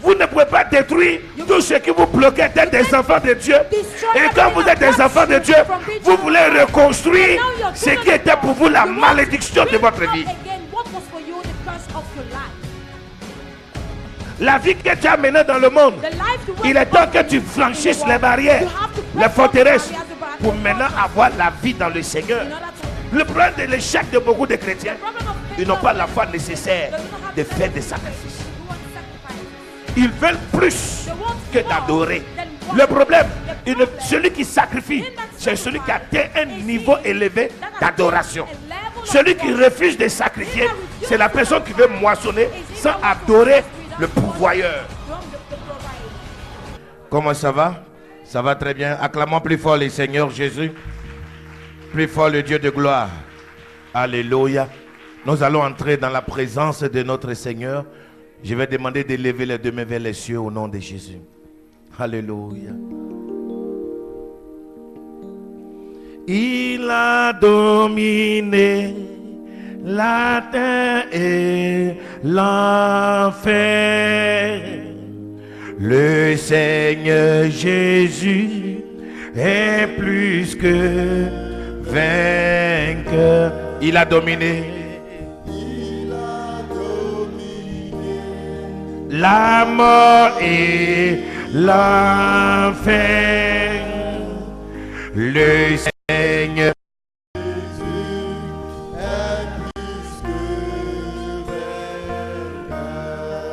Vous ne pouvez pas détruire tout ce qui vous bloquait d'être des enfants de Dieu. Et quand vous êtes des enfants de Dieu, vous voulez reconstruire ce qui était pour vous la malédiction de votre vie. La vie que tu as menée dans le monde, il est temps que tu franchisses les barrières, les forteresses, pour maintenant avoir la vie dans le Seigneur. Le problème de l'échec de beaucoup de chrétiens, ils n'ont pas la foi nécessaire de faire des sacrifices. Ils veulent plus que d'adorer. Le problème, celui qui sacrifie, c'est celui qui atteint un niveau élevé d'adoration. Celui qui refuse de sacrifier, c'est la personne qui veut moissonner sans adorer le pourvoyeur. Comment ça va? Ça va très bien. Acclamons plus fort le Seigneur Jésus. Plus fort le Dieu de gloire. Alléluia. Nous allons entrer dans la présence de notre Seigneur. Je vais demander de lever les deux mains vers les cieux au nom de Jésus. Alléluia. Il a dominé la terre et l'enfer. Le Seigneur Jésus est plus que vainqueur. Il a dominé. La mort et l'enfer. Le Seigneur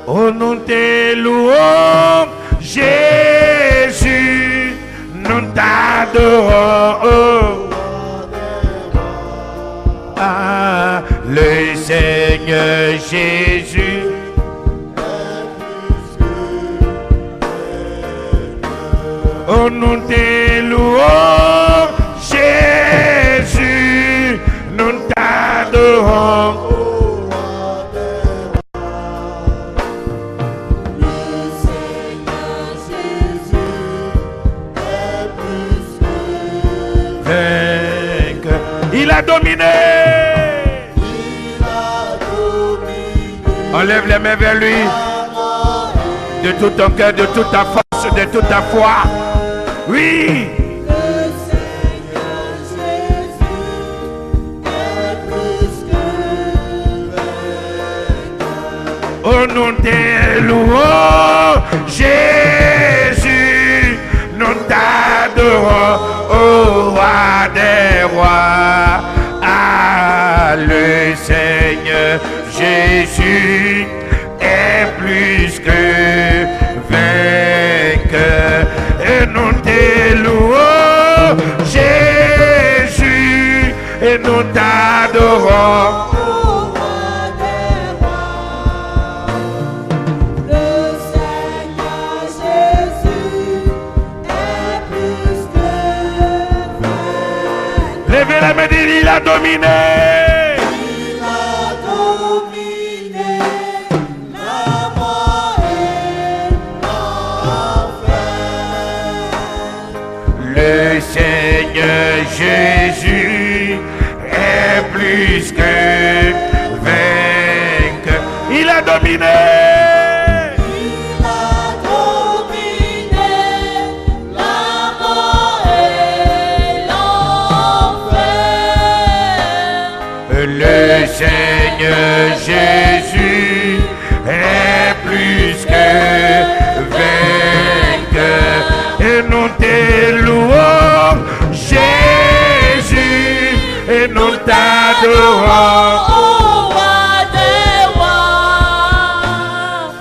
oh, nous te louons, Jésus, nous t'adorons. Ah, le Seigneur Jésus. Oh, nous te louons, Jésus, nous t'adorons. Il a dominé. Enlève les mains vers lui. De tout ton cœur, de toute ta force, de toute ta foi. Oui. Oh, nous te louons, Jésus, nous t'adorons, oh roi des rois. Ah, le Seigneur Jésus est plus que vainqueur. Et nous te louons, Jésus, et nous t'adorons. Levez la main, il a dominé. Il a dominé la mort et l'enfer. Le Seigneur Jésus est plus que vainqueur. Il a dominé. Le Seigneur Jésus est plus que vainqueur. Et nous te louons, Jésus, et nous t'adorons. Oh, roi des rois,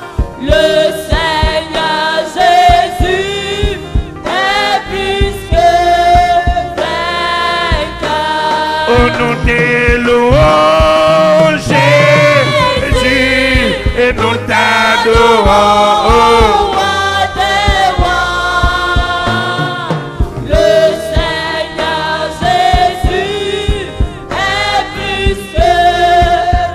le Seigneur Jésus est plus que vainqueur. Oh, nous te louons, Jésus, et nous t'adorons. Oh, roi des rois, le Seigneur Jésus est plus que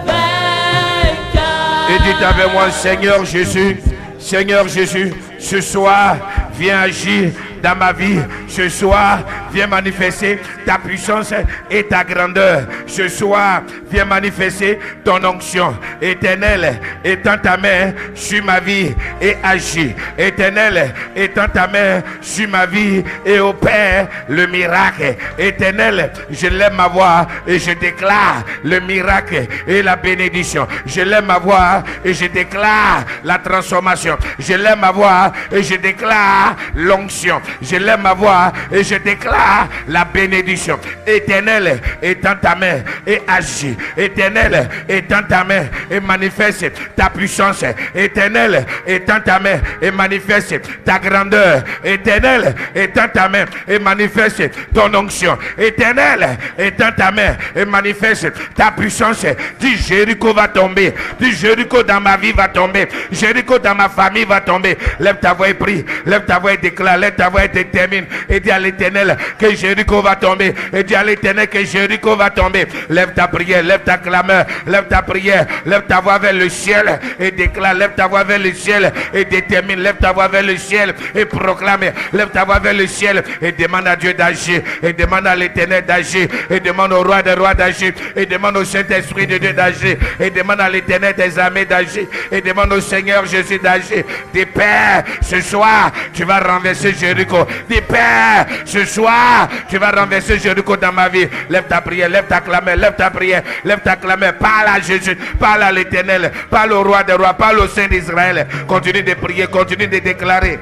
vainqueur. Et dites avec moi, Seigneur Jésus, Seigneur Jésus, ce soir, viens agir dans ma vie. Ce soir, viens manifester ta puissance et ta grandeur. Ce soir, viens manifester ton onction. Éternel, étends ta main sur ma vie et agis. Éternel, étends ta main sur ma vie et opère le miracle. Éternel, je lève ma voix et je déclare le miracle et la bénédiction. Je lève ma voix et je déclare la transformation. Je lève ma voix et je déclare l'onction. Je lève ma voix et je déclare la bénédiction. Éternel, étends ta main et agis. Éternel, étends ta main et manifeste ta puissance. Éternel, étends ta main et manifeste ta grandeur. Éternel, étends ta main et manifeste ton onction. Éternel, étends ta main et manifeste ta puissance. Dis Jéricho va tomber. Dis Jéricho dans ma vie va tomber. Jéricho dans ma famille va tomber. Lève ta voix et prie. Lève ta voix et déclare. Lève ta voix et détermine. Et dis à l'Éternel que Jéricho va tomber. Et dis à l'Éternel que Jéricho va tomber. Lève ta prière, lève ta clameur, lève ta prière, lève ta voix vers le ciel et déclare. Lève ta voix vers le ciel et détermine. Lève ta voix vers le ciel et proclame. Lève ta voix vers le ciel et demande à Dieu d'agir. Et demande à l'Éternel d'agir. Et demande au roi des rois d'agir. Et demande au Saint-Esprit de Dieu d'agir. Et demande à l'Éternel des armées d'agir. Et demande au Seigneur Jésus d'agir. Dis Père, ce soir, tu vas renverser Jéricho. Dis Père, ce soir, tu vas renverser Jéricho dans ma vie. Lève ta prière, lève ta clameur, lève ta prière, lève ta clameur. Parle à Jésus, parle à l'Éternel, parle au roi des rois, parle au Saint d'Israël. Continue de prier, continue de déclarer.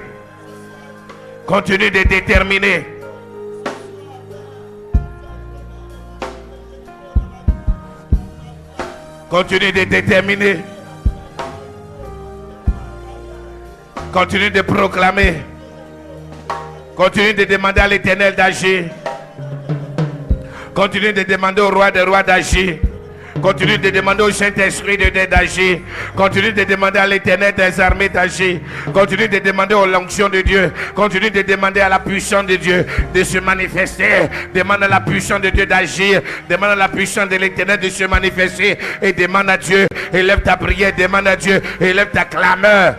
Continue de déterminer. Continue de déterminer. Continue de proclamer. Continue de demander à l'Éternel d'agir. Continue de demander au roi des rois d'agir. Continue de demander au Saint-Esprit de Dieu d'agir. Continue de demander à l'Éternel des armées d'agir. Continue de demander aux l'onction de Dieu. Continue de demander à la puissance de Dieu de se manifester. Demande à la puissance de Dieu d'agir. Demande à la puissance de l'Éternel de se manifester. Et demande à Dieu. Élève ta prière. Demande à Dieu. Élève ta clameur.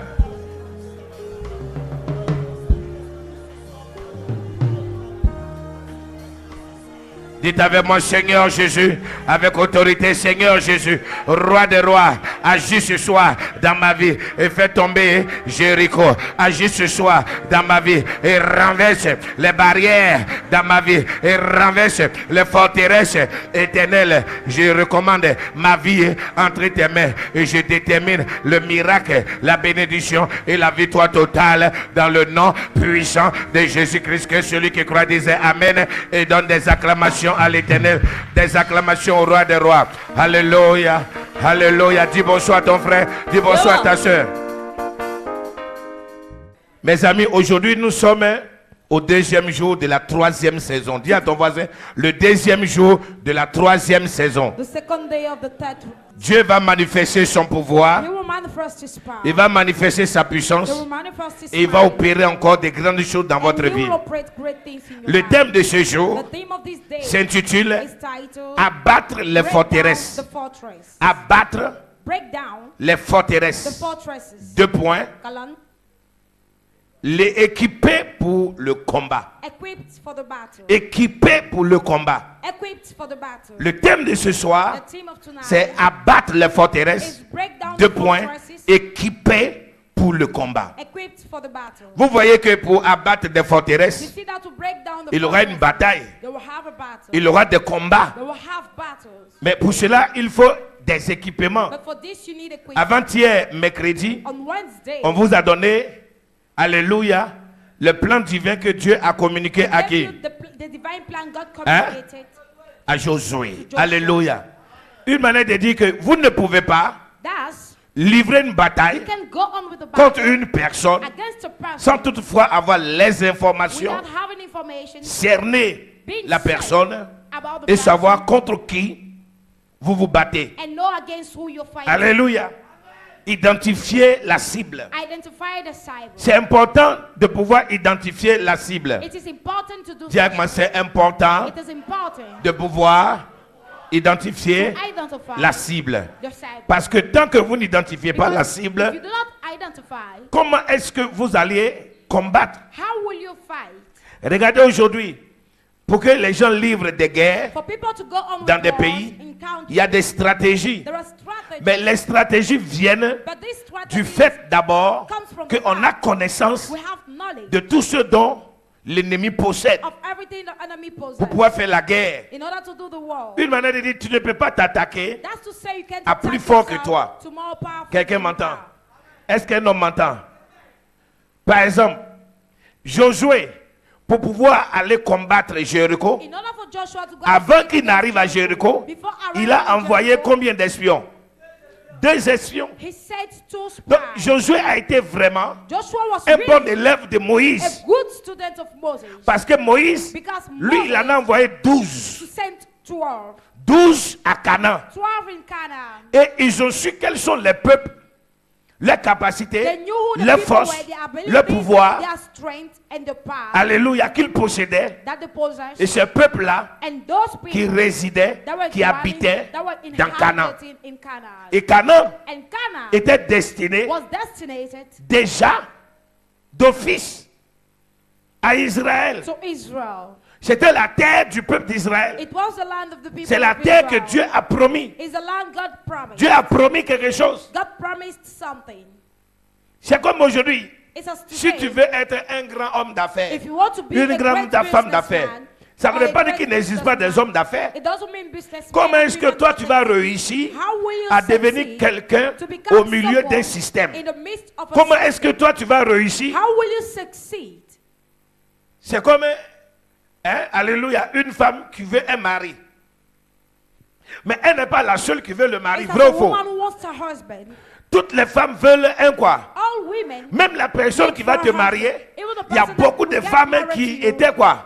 Dites avec moi, Seigneur Jésus, avec autorité, Seigneur Jésus, roi des rois, agis ce soir dans ma vie et fais tomber Jéricho. Agis ce soir dans ma vie et renverse les barrières dans ma vie et renverse les forteresses. Éternel, je recommande ma vie entre tes mains et je détermine le miracle, la bénédiction et la victoire totale dans le nom puissant de Jésus-Christ. Que celui qui croit dise Amen et donne des acclamations à l'Éternel, des acclamations au roi des rois. Alléluia, alléluia. Dis bonsoir à ton frère, dis bonsoir à ta soeur. Mes amis, aujourd'hui nous sommes au deuxième jour de la troisième saison. Dis à ton voisin, le deuxième jour de la troisième saison. Dieu va manifester son pouvoir. Il va manifester sa puissance. Et il va opérer encore de grandes choses dans votre vie. Le thème de ce jour s'intitule Abattre les forteresses. Abattre les forteresses. 2 points. Les équiper pour le combat. Équipés pour le combat. Le thème de ce soir, c'est abattre les forteresses. 2 points. Équipés pour le combat. Vous voyez que pour abattre des forteresses, il y aura une bataille. Il y aura des combats. Mais pour cela, il faut des équipements. Avant-hier, mercredi, on vous a donné, alléluia, le plan divin que Dieu a communiqué à qui? Hein? À Josué. Alléluia. Une manière de dire que vous ne pouvez pas livrer une bataille contre une personne sans toutefois avoir les informations, cerner la personne et savoir contre qui vous vous battez. Alléluia. Identifier la cible. C'est important de pouvoir identifier la cible. Dis avec moi, c'est important de pouvoir identifier la cible. Parce que tant que vous n'identifiez pas la cible, comment est-ce que vous allez combattre? Regardez aujourd'hui, Pour que les gens livrent des guerres For people to go on dans with des wars pays, in countries, il y a des stratégies. there are strategies. Mais les stratégies viennent But these du strategies fait d'abord comes from the qu'on a fact connaissance we have knowledge de tout ce dont l'ennemi possède of everything the enemy pour possesses. pouvoir faire la guerre. In order to do the war. Une manière de dire, tu ne peux pas t'attaquer. That's to say you can't à attack plus fort que yourself toi. to more powerful Quelqu'un than you m'entend? are. Est-ce qu'un homme m'entend? Par exemple, Josué, pour pouvoir aller combattre Jéricho, In order for Joshua to go avant qu'il n'arrive à Jéricho, before il arriving a at envoyé Jericho, combien d'espions? 2 espions. he sent 2 spies. Donc Josué a été vraiment Joshua was un bon really élève de a Moïse. good student of Moses. Parce que Moïse, Because lui, il en a Moses envoyé 12. sent 12. 12 à Canaan. 12 in Canaan. Et ils ont su quels sont les peuples, leurs capacités, They knew who the leurs people forces, were, their abilities, leur pouvoir. their strength and the power Alléluia, qu'ils possédaient. that they possessed. Et ce peuple-là And those qui people résidaient, that were qui dwelling, habitaient that were dans Canaan. inhabiting in Canaan. Et Canaan And Canaan était destiné was destinated déjà d'office à Israël. to Israel. C'était la terre du peuple d'Israël. It was the land of the people C'est la of terre que Israel. Dieu a promis. It's the land God promised. Dieu a promis quelque chose. God promised something. C'est comme aujourd'hui. It's as Si today, tu veux être un grand homme d'affaires, if you want to be une a grande great femme d'affaires, businessman, ça ne or veut a pas dire great qu'il n'existe pas des businessman, hommes d'affaires. it doesn't mean businessmen Comment and est-ce que women toi tu vas succeed. réussir How will you à devenir succeed quelqu'un to become au milieu d'un someone système? in the midst of a Comment system? est-ce que toi tu vas réussir? How will you succeed? C'est comme, alléluia, une femme qui veut un mari. Mais elle n'est pas la seule qui veut le mari, It's vrai as ou a faux? woman who wants her husband. Toutes les femmes veulent un quoi? All women, Même la personne qui va te marier, il y a beaucoup de femmes qui étaient étaient quoi?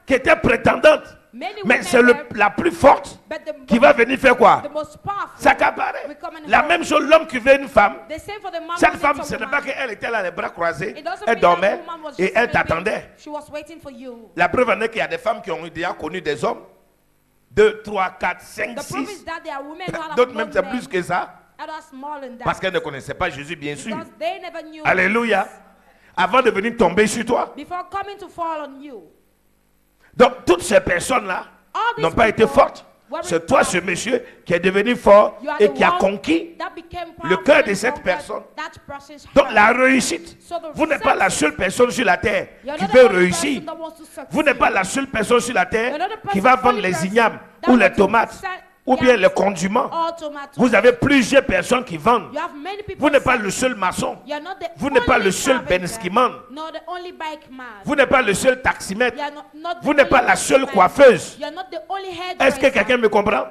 Qui étaient prétendantes. Mais c'est la plus forte qui va venir faire quoi? S'accaparer. La même chose, l'homme qui veut une femme, cette femme, ce n'est pas qu'elle était là les bras croisés, elle dormait et elle t'attendait. La preuve en est qu'il y a des femmes qui ont déjà connu des hommes, 2, 3, 4, 5, 6. D'autres même c'est plus que ça, parce qu'elles ne connaissaient pas Jésus, bien sûr. Alléluia. Avant de venir tomber sur toi. Donc toutes ces personnes-là n'ont pas été fortes. C'est toi, ce monsieur, qui est devenu fort et qui a conquis le cœur de cette personne. Donc la réussite, vous n'êtes pas la seule personne sur la terre qui veut réussir. Vous n'êtes pas la seule personne sur la terre qui va vendre les ignames ou les tomates ou bien les condiments. Vous avez plusieurs personnes qui vendent. Vous n'êtes pas le seul maçon. Vous n'êtes pas le seul benskiman. Vous n'êtes pas le seul taximètre. Vous n'êtes pas la seule coiffeuse. Est-ce que quelqu'un me comprend?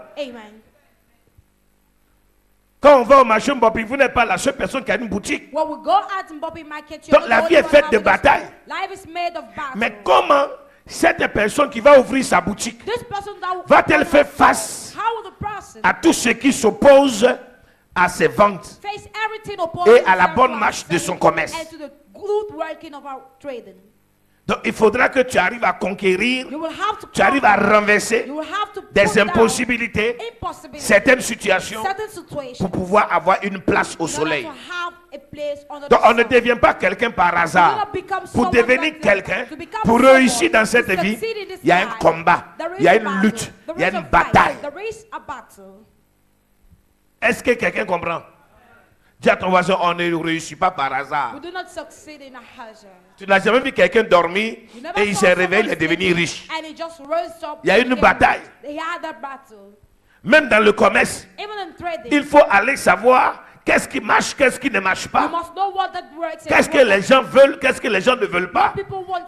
Quand on va au marché Mbopi, vous n'êtes pas la seule personne qui a une boutique. Donc la vie est faite de batailles. Mais comment cette personne qui va ouvrir sa boutique va-t-elle faire face à tout ce qui s'oppose à ses ventes et à la bonne marche de son commerce? Donc il faudra que tu arrives à conquérir, tu arrives à renverser des impossibilités, certaines situations pour pouvoir avoir une place au soleil. Donc on ne devient pas quelqu'un par hasard. Pour devenir quelqu'un, pour réussir dans cette vie, il y a un combat, il y a une lutte, il y a une bataille. Est-ce que quelqu'un comprend? Dis à ton voisin, on ne réussit pas par hasard. Tu n'as jamais vu quelqu'un dormir et il s'est réveillé, il est devenu riche. Il y a une bataille. Même dans le commerce, il faut aller savoir qu'est-ce qui marche, qu'est-ce qui ne marche pas. Qu'est-ce que les gens veulent, qu'est-ce que les gens ne veulent pas.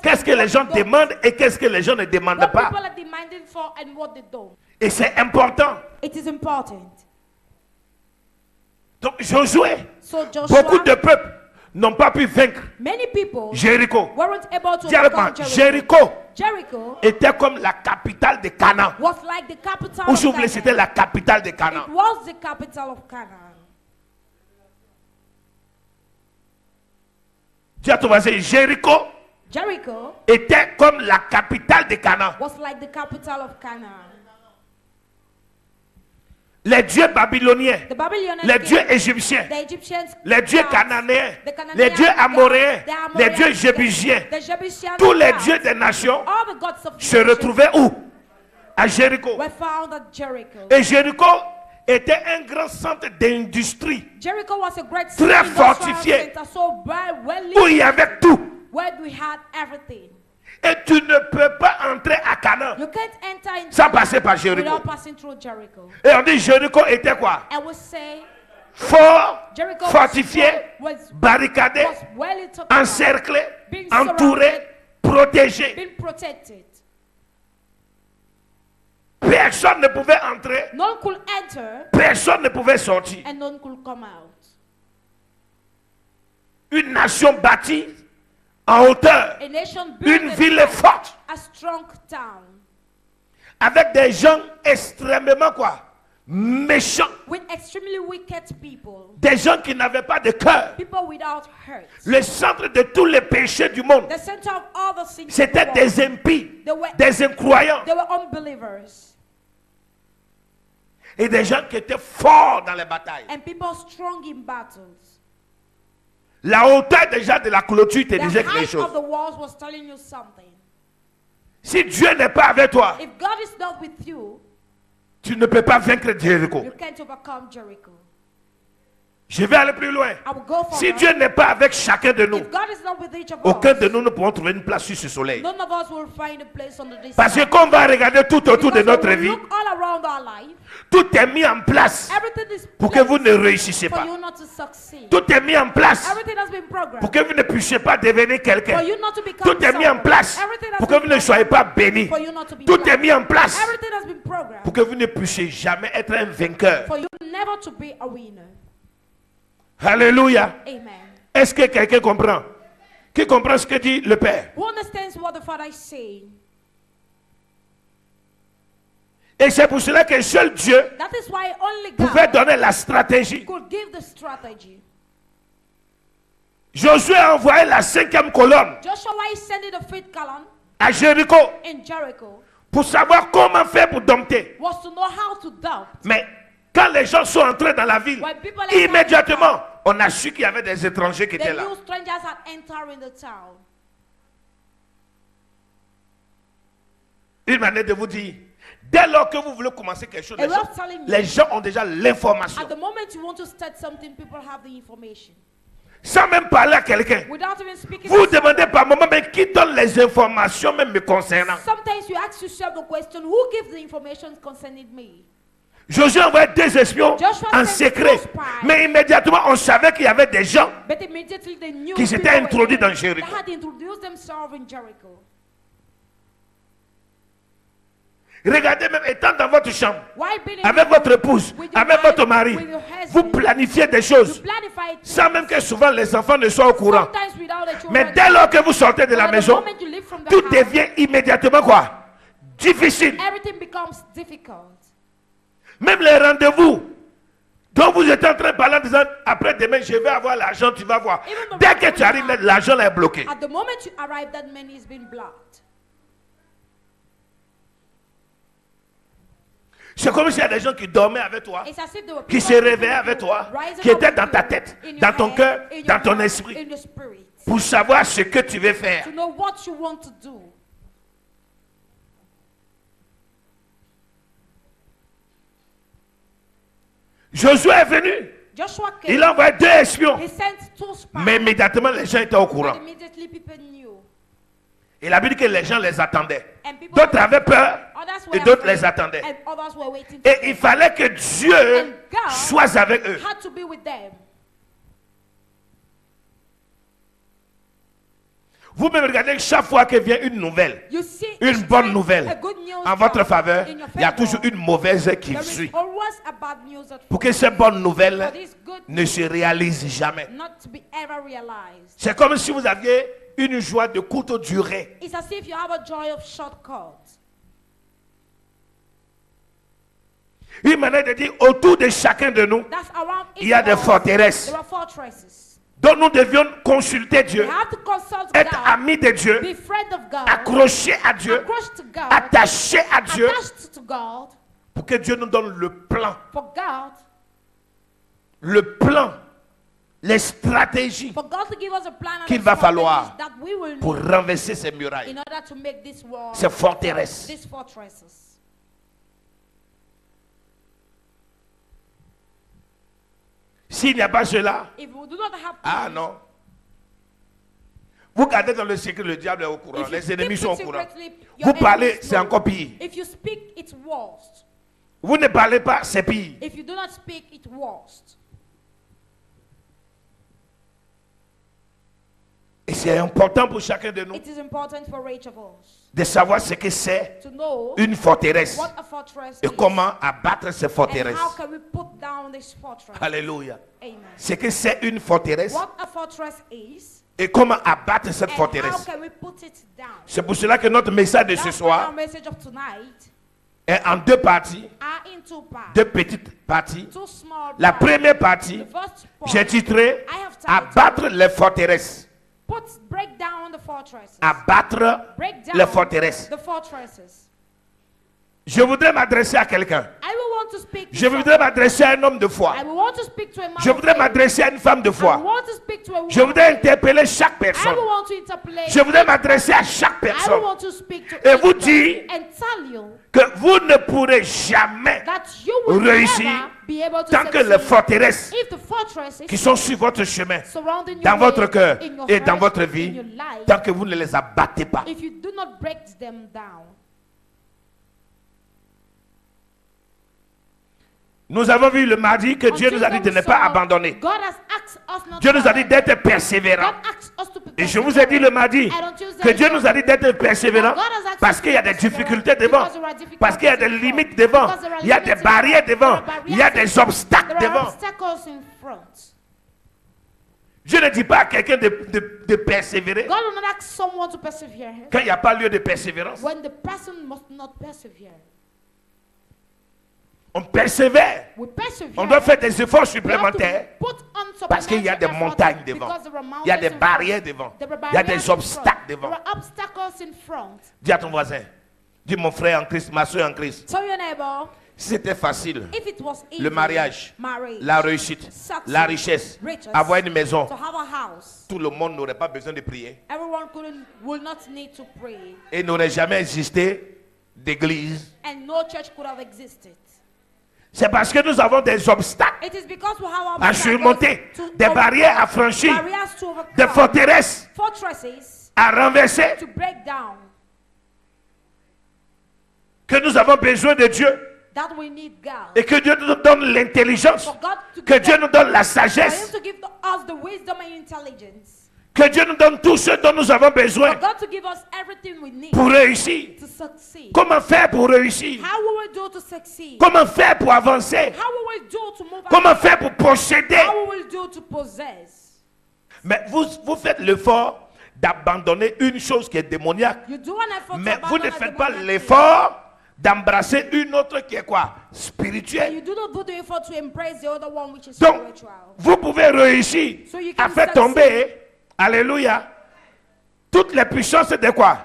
Qu'est-ce que les gens demandent et qu'est-ce que les gens ne demandent pas. Et c'est important. Donc Josué, beaucoup de peuples n'ont pas pu vaincre Jéricho. Jéricho était comme la capitale de Canaan. Ou si vous voulez, c'était la capitale de Canaan. Dis à ton voisin, Jéricho était comme la capitale de Canaan. les dieux babyloniens, The Babylonians les came, dieux égyptiens, the Egyptians, les dieux gods, cananéens, the Canaanites, les dieux amoréens, the Amorites, les dieux jébusiens, the Jebusian tous les gods, dieux des nations all the gods of se nations retrouvaient où? À Jéricho. were found at Jericho. Et Jéricho était un grand centre d'industrie Jericho was a great très industrial fortifié, center, so well où il y avait tout. where we had everything. Et tu ne peux pas entrer à Canaan You can't enter into sans passer par Jéricho. without passing through Jericho. Et on dit Jéricho était quoi? I would say Fort, Jericho fortifié, was barricadé, well into encerclé, being entouré, protégé. being protected. Personne ne pouvait entrer, None could enter personne ne pouvait sortir. and none could come out. Une nation bâtie en hauteur, A nation built une a ville town, forte, a strong town avec des gens extrêmement quoi? Méchants, with extremely wicked people, des gens qui n'avaient pas de cœur. people without hurt. Le centre de tous les péchés du monde, The center of all the things c'était in the world, des impies, they were, des incroyants they were unbelievers et des gens qui étaient forts dans les batailles. and people strong in battles. La hauteur déjà de la clôture te The disait quelque height of chose. the walls was telling you something. Si Dieu n'est pas avec toi, If God is not with you, tu ne peux pas vaincre Jéricho. you can't overcome Jericho. Je vais aller plus loin. I will go for Si Dieu n'est pas avec chacun de nous, If God is not with each of aucun us, de nous ne pourrons trouver une place sur ce soleil. none of us will find a place under this Parce que sun. quand on va regarder tout autour de Because notre when we vie, look all around our life, tout est mis en place everything is pour que vous placed ne réussissiez for pas. you not to succeed. Tout est mis en place Everything has been programmed pour que vous ne puissiez pas devenir quelqu'un. for you not to become Tout est mis en someone. place Everything has pour que been vous ne soyez pas programmed bénis. for you not to be Tout est blessed. mis en place Everything has been programmed pour que vous ne puissiez jamais être un vainqueur. for you never to be a winner. Alléluia. Amen. Est-ce que quelqu'un comprend? Qui comprend ce que dit le Père? Who understands what the Father is saying? Et c'est pour cela que seul Dieu That is why only pouvait God donner la stratégie. could give the strategy. Josué a envoyé la 5e colonne Joshua is sending the fifth column à Jéricho in Jericho pour savoir comment faire pour dompter. was to know how to dump. Mais quand les gens sont entrés dans la ville, When people entered immédiatement, on a su qu'il y avait des étrangers qui the étaient là. new strangers had entered in the town. Une manière de vous dire, dès lors que vous voulez commencer quelque chose, A way of telling you, les gens ont déjà l'information. at the moment you want to start something, people have the information. Sans même parler à quelqu'un. Without even speaking Vous to demandez someone. par moment, mais qui donne les informations même me concernant? Sometimes you ask yourself the question, who gives the information concerning me? Josué a envoyé 2 espions Joshua en sent secret. 2 spies. Mais immédiatement, on savait qu'il y avait des gens But immediately they knew qui s'étaient people were introduits there dans Jéricho. that had introduced themselves in Jericho. Regardez même étant dans votre chambre, While being in avec your votre épouse, with your avec wife, votre mari, with your vous husband, planifiez des you choses planify it sans même que souvent les enfants ne soient au courant. sometimes without the children. Mais dès lors que vous sortez de la But the maison, moment you leave from the tout house, devient immédiatement quoi? Difficile. everything becomes difficult. Même les rendez-vous dont vous êtes en train de parler en disant après-demain je vais avoir l'argent, tu vas voir. Even the Dès que moment tu arrives, l'argent là est bloqué. At the moment you arrive, that money is being blocked. C'est comme s'il y a des gens qui dormaient avec toi, It's as if there were qui people se réveillaient avec toi, rising qui up étaient with dans ta you, tête, in your dans ton head, cœur, in your dans ton heart, esprit, in your spirit, pour savoir ce que tu veux faire. to know what you want to do. Josué est venu, Joshua came. il a envoyé 2 espions, He sent 2 spies. mais immédiatement les gens étaient au courant. And immediately people knew. Il a dit que les gens les attendaient. And people D'autres avaient peur others et were d'autres afraid, les attendaient. and others were waiting for Et il fallait que Dieu And God soit avec eux. had to be with them. Vous-même regardez que chaque fois que vient une nouvelle, You see, une each bonne time nouvelle a good news en votre comes faveur, in your il y a favor, toujours une mauvaise qui there is suit. always a bad news that Pour que cette bonne nouvelle for this good ne se réalise jamais. not to be ever realized. C'est comme si vous aviez une joie de courte durée. It's as if you have a joy of shortcuts. Une manière de dire, autour de chacun de nous, That's around il y a each des of us. forteresses There are fortresses. dont nous devions consulter Dieu, We have to consult être God, amis de Dieu, be friend of God, accrochés à Dieu, approach to God, attachés à Dieu, attached to God, Pour que Dieu nous donne le plan. For God. Le plan. Les stratégies For God to give us a plan qu'il va falloir that we will pour need renverser ces murailles, in order to make this wall, ces forteresses. these fortresses. S'il n'y a pas cela, If we do not have ah non. Vous gardez dans le secret, le diable est au courant. If you Les ennemis keep sont au it courant. secretly, Vous your parlez, enemies c'est know. encore pire. If you speak, it's worst. Vous ne parlez pas, c'est pire. If you do not speak, it's worst. Et c'est important pour chacun de nous It is important for each of us de savoir ce que c'est to know une forteresse what a fortress et is comment abattre ces and forteresses. how can we put down this fortress. Alléluia. Amen. Ce que c'est une forteresse What a fortress is et comment abattre cette and how forteresse. can we put it down. C'est pour cela que notre message de ce That's why our soir message of tonight est en deux parties, are in two parts. deux petites parties. Two small La parts. première partie, The first part, j'ai titré I have titled abattre les forteresses. break down the fortresses. Abattre Break down les forteresses. the fortresses. Je voudrais m'adresser à quelqu'un. I will want to speak to Je voudrais m'adresser à un homme de foi. I will want to speak to a man Je of voudrais faith. m'adresser à une femme de I will foi. want to speak to a woman Je voudrais of faith. interpeller chaque I personne. will want to interpolate. Je voudrais m'adresser à chaque I will personne. want to speak to Et vous each dire person and tell you que vous ne pourrez jamais that you will réussir never be able to tant que succeed les forteresses if the fortresses qui sont sur votre chemin, surrounding your dans votre way, cœur in your et dans heart, votre in vie, your life, tant que vous ne les abattez pas. if you do not break them down. Nous avons vu le mardi que Dieu nous a dit de ne pas abandonner. God has asked us not Dieu to nous a dit abandon. d'être persévérants. God asked us to be Et je vous ai dit le mardi And on Tuesday, que Dieu nous a dit d'être persévérants parce qu'il y a des difficultés devant, parce qu'il y a des limites devant, il y a des barrières devant, il y a des obstacles There are devant. obstacles in front. Dieu ne dit pas à quelqu'un de persévérer God will not ask someone to persevere quand il n'y a pas lieu de persévérance. when the person must not persevere. On persévère. We persevere. On doit faire des efforts We have to supplémentaires put on parce qu'il y a des supplementary montagnes efforts devant. because there are Il y a des mountains in barrières front. devant. There are Il y a barriers des in obstacles front. devant. There are obstacles in front. Dis à ton voisin, dis mon frère en Christ, ma soeur en Christ. Tell your neighbor, Si c'était facile, if it was easy, le mariage, marriage, la réussite, success, la richesse, riches, avoir une maison, to have a house, tout le monde n'aurait pas besoin de prier everyone will not need to pray, et n'aurait jamais existé d'église. and no church could have existed. C'est parce que nous avons des obstacles It is because we have à surmonter, des barrières à franchir, barriers to overcome, des forteresses fortresses à renverser, to break down, que nous avons besoin de Dieu that we need God. et que Dieu nous donne l'intelligence, For God to que give Dieu us- nous donne la for Him sagesse, to give us the wisdom and intelligence. que Dieu nous donne tout ce dont nous avons besoin For God to give us everything we need pour réussir. to succeed. Comment faire pour réussir? How will we do to succeed? Comment faire pour avancer? How will we do to move Comment ahead? faire pour posséder? How will we do to possess? Mais vous faites l'effort d'abandonner une chose qui est démoniaque. You do an effort Mais to vous abandon ne a faites pas demonic thing. l'effort d'embrasser une autre qui est quoi? And Spirituelle. you do not do the effort to embrace the other one which is Donc, spiritual. vous pouvez réussir So you can à faire succeed. tomber, alléluia, toutes les puissances de quoi?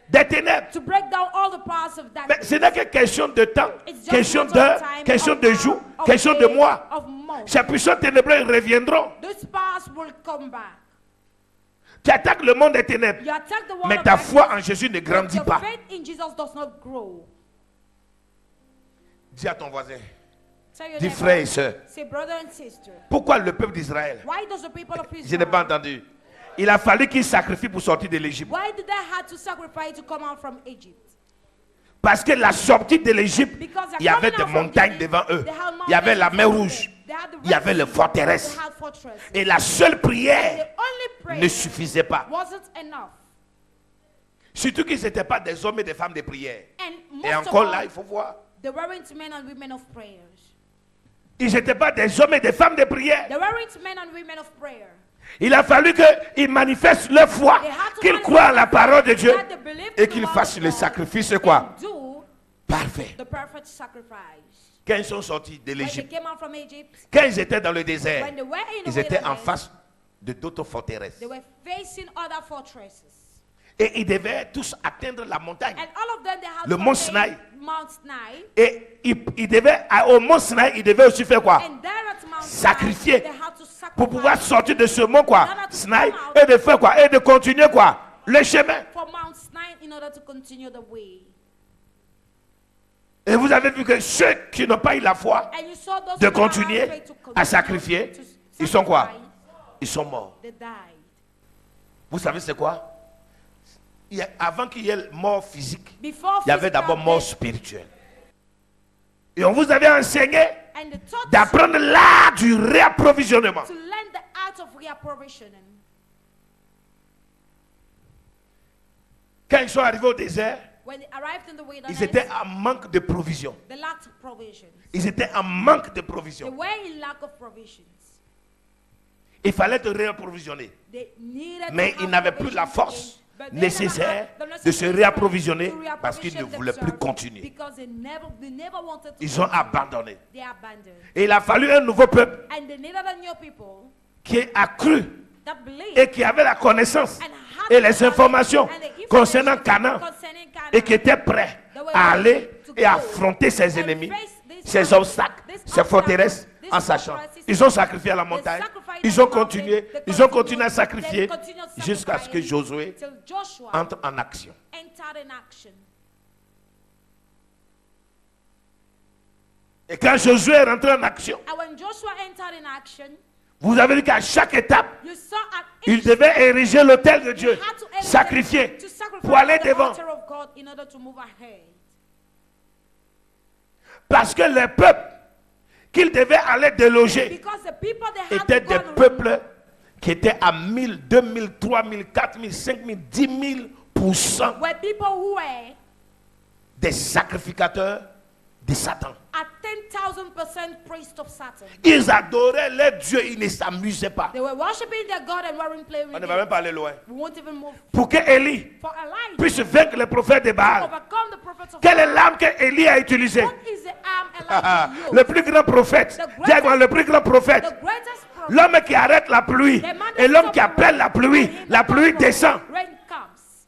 Des ténèbres. To break down all the powers of Mais darkness. ce n'est que question de temps, It's just question a matter of d'heure, time, question of de hour, jour, of question de day, mois. of month. Ces puissances ténébreuses reviendront. Those powers will come back. Tu attaques le monde des ténèbres, You attack the world mais of ta darkness, foi en Jésus ne but grandit your pas. faith in Jesus does not grow. Dis à ton voisin, Tell your dis neighbor, frère et soeur, say brother and sister. pourquoi le peuple d'Israël? Why does the people of Je n'ai pas Israel, entendu. Il a fallu qu'il sacrifie pour sortir de l'Égypte. why did they have to sacrifice to come out from Egypt? Parce que la sortie de l'Égypte, Because they're il y avait coming des out from montagnes Egypt, devant eux. they had Il y avait la mountains mer in front of Rouge. them. They had the Il y avait Red les Sea. forteresses. They had fortresses. Et la seule prière The only prayer ne suffisait pas. wasn't enough. Surtout qu'ils n'étaient pas des hommes et des femmes de prière. And most Et of encore all, là, il faut voir. they weren't men and women of prayers. Ils n'étaient pas des hommes et des femmes de prière. They weren't men and women of prayer. Il a fallu qu'ils manifestent leur foi, They had to qu'ils manifest croient à la parole de Dieu that they believed et the qu'ils word fassent of le God sacrifice quoi? and do Parfait. the perfect sacrifice. Quand ils sont sortis de When they l'Égypte, came out from Egypt, quand ils étaient dans le désert, when they were in the ils étaient en wilderness, face de d'autres forteresses. they were facing other fortresses. Et ils devaient tous atteindre la montagne. And all of them, they had Le to mont attain Sinaï. Mount Sinai. Et ils devaient, au mont Sinaï, ils devaient aussi faire quoi? And there at Mount Sacrifier. Sinai, they had to sacrifice Pour pouvoir sortir de ce mont quoi? Sinaï, et de faire quoi? Et de continuer quoi? Le chemin. for Mount Sinai in order to continue the way. Et vous avez vu que ceux qui n'ont pas eu la foi And you saw those de who were continuer afraid to à continue sacrifier, to ils sont quoi? sacrifice, Ils sont morts. they died. Vous savez c'est quoi? Avant qu'il y ait mort physique, Before il y avait physical d'abord mort death, spirituelle. Et on vous avait enseigné and the thought d'apprendre l'art du réapprovisionnement. to learn the art of reapprovisioning. Quand ils sont arrivés au désert, When they arrived in the wilderness, ils étaient en manque de provisions. they lacked provisions. Ils étaient en manque de They provisions. were in lack of provisions. Il fallait te réapprovisionner. They needed to Mais have ils n'avaient plus la provisions force again, but they nécessaire never had the de se necessary réapprovisionner strength to parce qu'ils ne reapprovision voulaient plus themselves continuer. because they never wanted to Ils ont continue. abandonné. They abandoned. Et il a fallu un nouveau peuple And they needed a new people qui a cru that believed et qui avait la connaissance and had et the les knowledge informations and the concernant information Canaan concerning Canaan. et qui était prêt à aller et affronter ses ennemis, ses obstacles, ses forteresses en sachant. Ils ont sacrifié à la montagne, ils ont continué à sacrifier jusqu'à ce que Josué Till Joshua entre en action. entered in action. Et quand Josué est rentré en action, And when Joshua entered in action, vous avez vu qu'à chaque étape, you saw at il each devait ériger l'autel de he Dieu, had to elevate sacrifier to sacrifice pour aller the devant. altar of God in order to move ahead. Parce que les peuples qu'il devait aller déloger Because the people they had étaient to des go peuples qui étaient à 1000, 2000, 3000, 4000, 5000, 10 000% were people who were des sacrificateurs de Satan. at 10,000% priests of Satan. Ils adoraient leur Dieu, ils ne s'amusaient pas. They were worshiping their God and weren't playing On with ne va même it. pas aller loin. We won't even move Pour que Élie for Elijah puisse vaincre les prophètes de to Baal, overcome the prophets of quelle est God. l'arme que Élie a utilisée? What is the arm Elijah used? Le plus grand prophète. Dis moi, le plus grand prophète. The greatest prophet. L'homme qui arrête la pluie et l'homme qui appelle la pluie descend. Rain comes.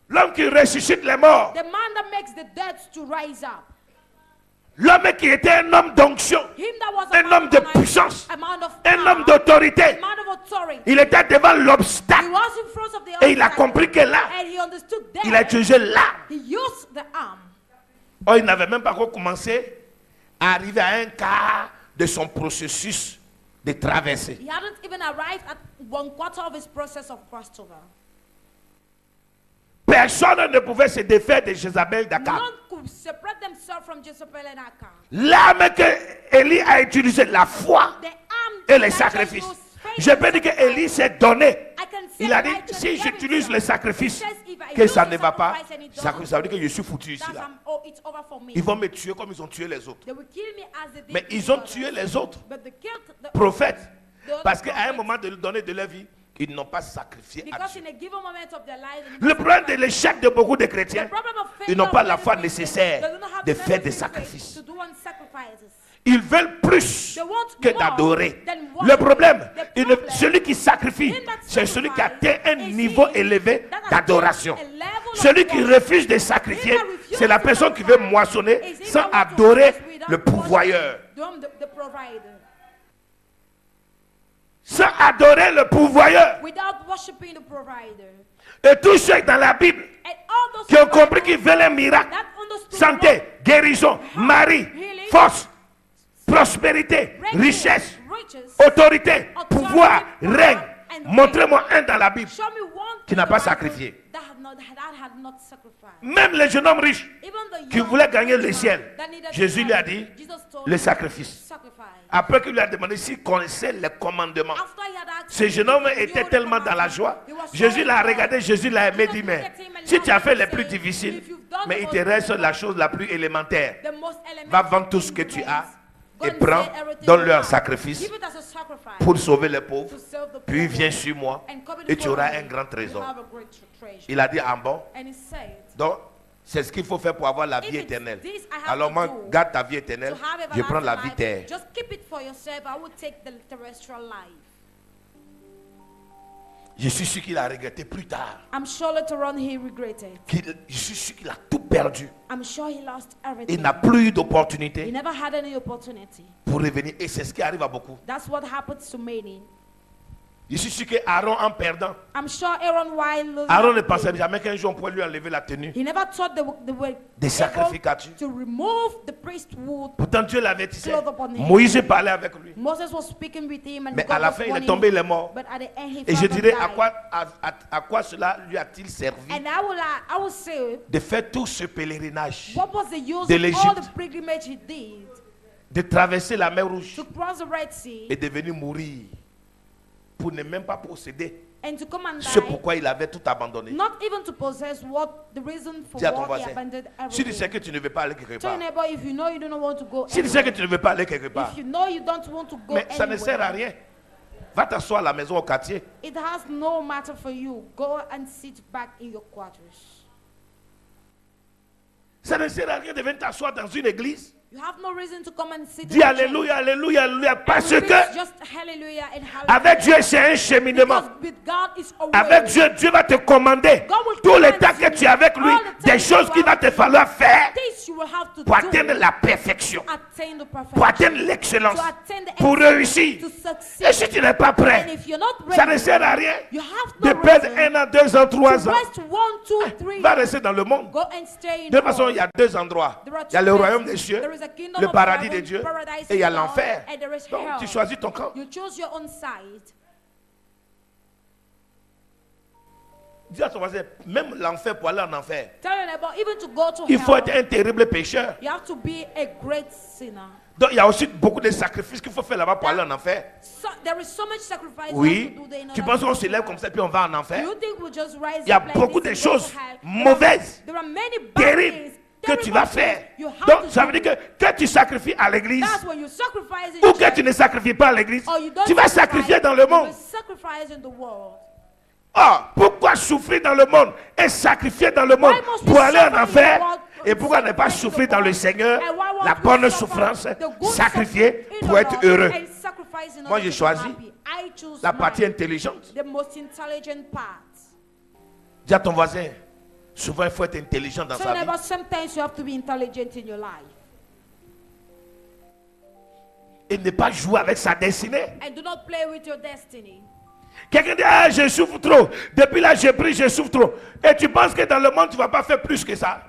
L'homme qui ressuscite les morts. The man that makes the dead to rise up. L'homme qui était un homme d'onction, Him that was a un man homme of de anointing, puissance, a man of un power, homme d'autorité. a man of authority. Il était devant He l'obstacle was in front of the et il a obstacle, compris que là, and he understood that il a utilisé l'arme. he used the arm. Oh, il n'avait même pas encore commencé à arriver à un quart de son processus de traversée. He hadn't even arrived at 1/4 of his process of crossover. Personne ne pouvait se défaire de Jézabel d'Akab. None could separate themselves from Jezebel and Achan. L'arme que Élie a utilisée, la foi The arm et les Elijah sacrifices. used, faith Je and peux dire que sacrifice. Élie s'est donné. I can say Il a dit, Elijah si gave j'utilise himself. les sacrifices, He says, if I que use ça the ne va pas, sacrifice and it ça doesn't veut dire que work, je suis foutu ici. that's Là. it's over for me. Ils vont me tuer comme ils ont tué les autres. They will kill me as they did Mais to ils the ont others. tué les autres But they killed the prophètes. the other Parce qu'à un prophets moment donné de leur vie, ils n'ont pas sacrifié à because Dieu. in a given moment of their lives, they Le didn't problème de sacrifice. l'échec de beaucoup de The chrétiens, problem of ils n'ont failure pas of la many foi Christians, nécessaire they don't have de the faire des necessary faith sacrifices. to do one sacrifices. Ils veulent plus They want que more d'adorer. than Le worship. problème, The problem celui qui sacrifie, in that c'est celui qui sacrifice atteint un is niveau he élevé that has d'adoration. a level of Celui qui worship. refuse de sacrifier, He that refuses c'est la to personne qui veut sacrifice moissonner is he sans that wants to adorer harvest without le pourvoyeur. worship the provider. Sans adorer le pourvoyeur. Without worshiping the provider. Et tous ceux dans la Bible And all those qui ont who compris Bible qu'ils veulent un miracle, that understood santé, guérison, mari, healing, force, prospérité, breakthrough, richesse, riches, autorité, pouvoir, power, règne. and Montrez-moi un dans la Bible show me one qui n'a in the pas Bible sacrifié. that had not sacrificed. Même le jeune homme riche Even the qui young voulait gagner le man ciel, that needed Jésus to lui a have- dit Jesus told le him, sacrifice. sacrifice. Après qu'il lui a demandé s'il connaissait les commandements. After he had asked Ce him jeune if homme he était knew the tellement dans la commandments, joie. he was so Jésus l'a joyful. regardé, Jésus l'a aimé, Jesus dit, mais looked at him and si tu as loved fait him les and plus said, difficiles, if you've done mais the il most te reste difficult, la chose la plus élémentaire. the most elementary Va vendre tout ce thing que tu remains. as Go et and prends, sell everything donne-leur you un have. sacrifice Give it as a sacrifice pour sauver les pauvres. to serve the Puis poor. viens sur moi And come et tu before auras me. un grand You trésor. have a great treasure. Il a dit, ah bon? And he said, Donc, c'est ce qu'il faut faire pour avoir la vie If it's éternelle. this I have Alors to moi, do garde ta vie éternelle, to have je prends la everlasting vie life, terre. just keep it for yourself. I will take the terrestrial life. Je suis sûr qu'il a regretté plus tard. I'm sure later on he regretted. Je suis sûr qu'il a tout perdu. I'm sure he lost everything. Il n'a plus eu He d'opportunité never had any opportunity. pour revenir. Et c'est ce qui arrive à beaucoup. That's what happens to many. Je suis sûr que Aaron, en perdant, I'm sure Aaron, while losing Aaron ne everything, pensait jamais qu'un jour on pourrait lui enlever la tenue he never thought they were des sacrificatures. to remove the priesthood. Pourtant, Dieu l'avertissait. Clothes upon him. Moïse parlait avec lui. Moses was speaking with him, and Mais God à la was fin, il est warning tombé, him. il est mort. But at the end, he Et je fell and dirais, died. à quoi cela lui a-t-il servi And I will say, de faire tout ce pèlerinage, what was the use de of all l'Égypte, the pilgrimage he did de traverser la mer Rouge to cross the Red Sea et de venir mourir pour ne même pas posséder and to come and ce die, pourquoi il avait tout abandonné? not even to possess what the reason for Dis à ton what he voisin, abandoned si tu sais everything. que tu ne veux pas aller quelque Tell part, your neighbor, if you know you don't want to go si tu sais que anywhere, tu ne veux pas aller quelque part, if you know you don't want to go mais ça ne sert à anywhere, rien. Va t'asseoir à la maison au quartier. it has no matter for you. Go and sit back in your quarters. Ça ne sert à rien de venir t'asseoir dans une église. You have no reason to come and sit Dis in the alléluia, alléluia, alléluia. church. Parce And que repeat just hallelujah and hallelujah. avec Dieu, c'est un cheminement. Because with God is a way. Avec Dieu, Dieu va te commander God will tout le command temps que you tu es avec lui, all the time des choses you qu'il va are te falloir faire Things you will have to pour do atteindre la perfection, to attain the perfection, pour atteindre l'excellence, to attain the pour excellence, réussir. to succeed. Et si tu n'es pas And prêt, if you're not ready, ça ne sert à rien you have de no perdre reason 1 an, 2 ans, 3 to ans. rest 1, 2, 3 Va rester dans le monde. Go and stay in De toute the façon, world. il y a deux endroits. There are Il y a two le royaume places. des cieux, There is a kingdom le of paradis heaven, de Dieu, paradise et il y a of God, l'enfer. and there is Donc, hell. tu choisis ton camp. You choose your own side. Dis à ton voisin, même l'enfer pour aller en enfer, Tell your neighbor, even to go to il faut hell, être un terrible pécheur. you have to be a great sinner. Donc, il y a aussi beaucoup de sacrifices qu'il faut faire là-bas pour aller en enfer. So, there is so much sacrifice Oui. you have to do there in Tu order penses to qu'on go se to lève hell. comme ça puis on va en enfer? You think we'll just rise Il y a up like beaucoup this de and go choses to hell? mauvaises, There are many bad terribles things, que terrible tu vas things faire. you have Donc, to ça do. veut dire que tu sacrifies à l'église That's when you sacrifice in ou que church, tu ne sacrifies pas à l'église, or you don't tu vas sacrifice, sacrifier dans le you monde. will sacrifice in the world. Ah, pourquoi souffrir dans le monde et sacrifier dans le monde Why must we pour aller suffer en in enfer? the world, Et pourquoi ne pas sacrifice in the souffrir dans le world? Seigneur, And why won't la we bonne suffer souffrance, the good sacrifier suffering in pour the être Lord heureux? and sacrifice in Moi, order j'ai to be choisi happy? I choose la mine, partie intelligente. the most intelligent part. Dis à ton voisin, souvent il faut être intelligent dans So sa vie. neighbor, sometimes you have to be intelligent in your life. Et ne pas jouer avec sa destinée. And do not play with your destiny. Quelqu'un dit, ah, je souffre trop. Depuis là, j'ai pris, je souffre trop. Et tu penses que dans le monde, tu ne vas pas faire plus que ça.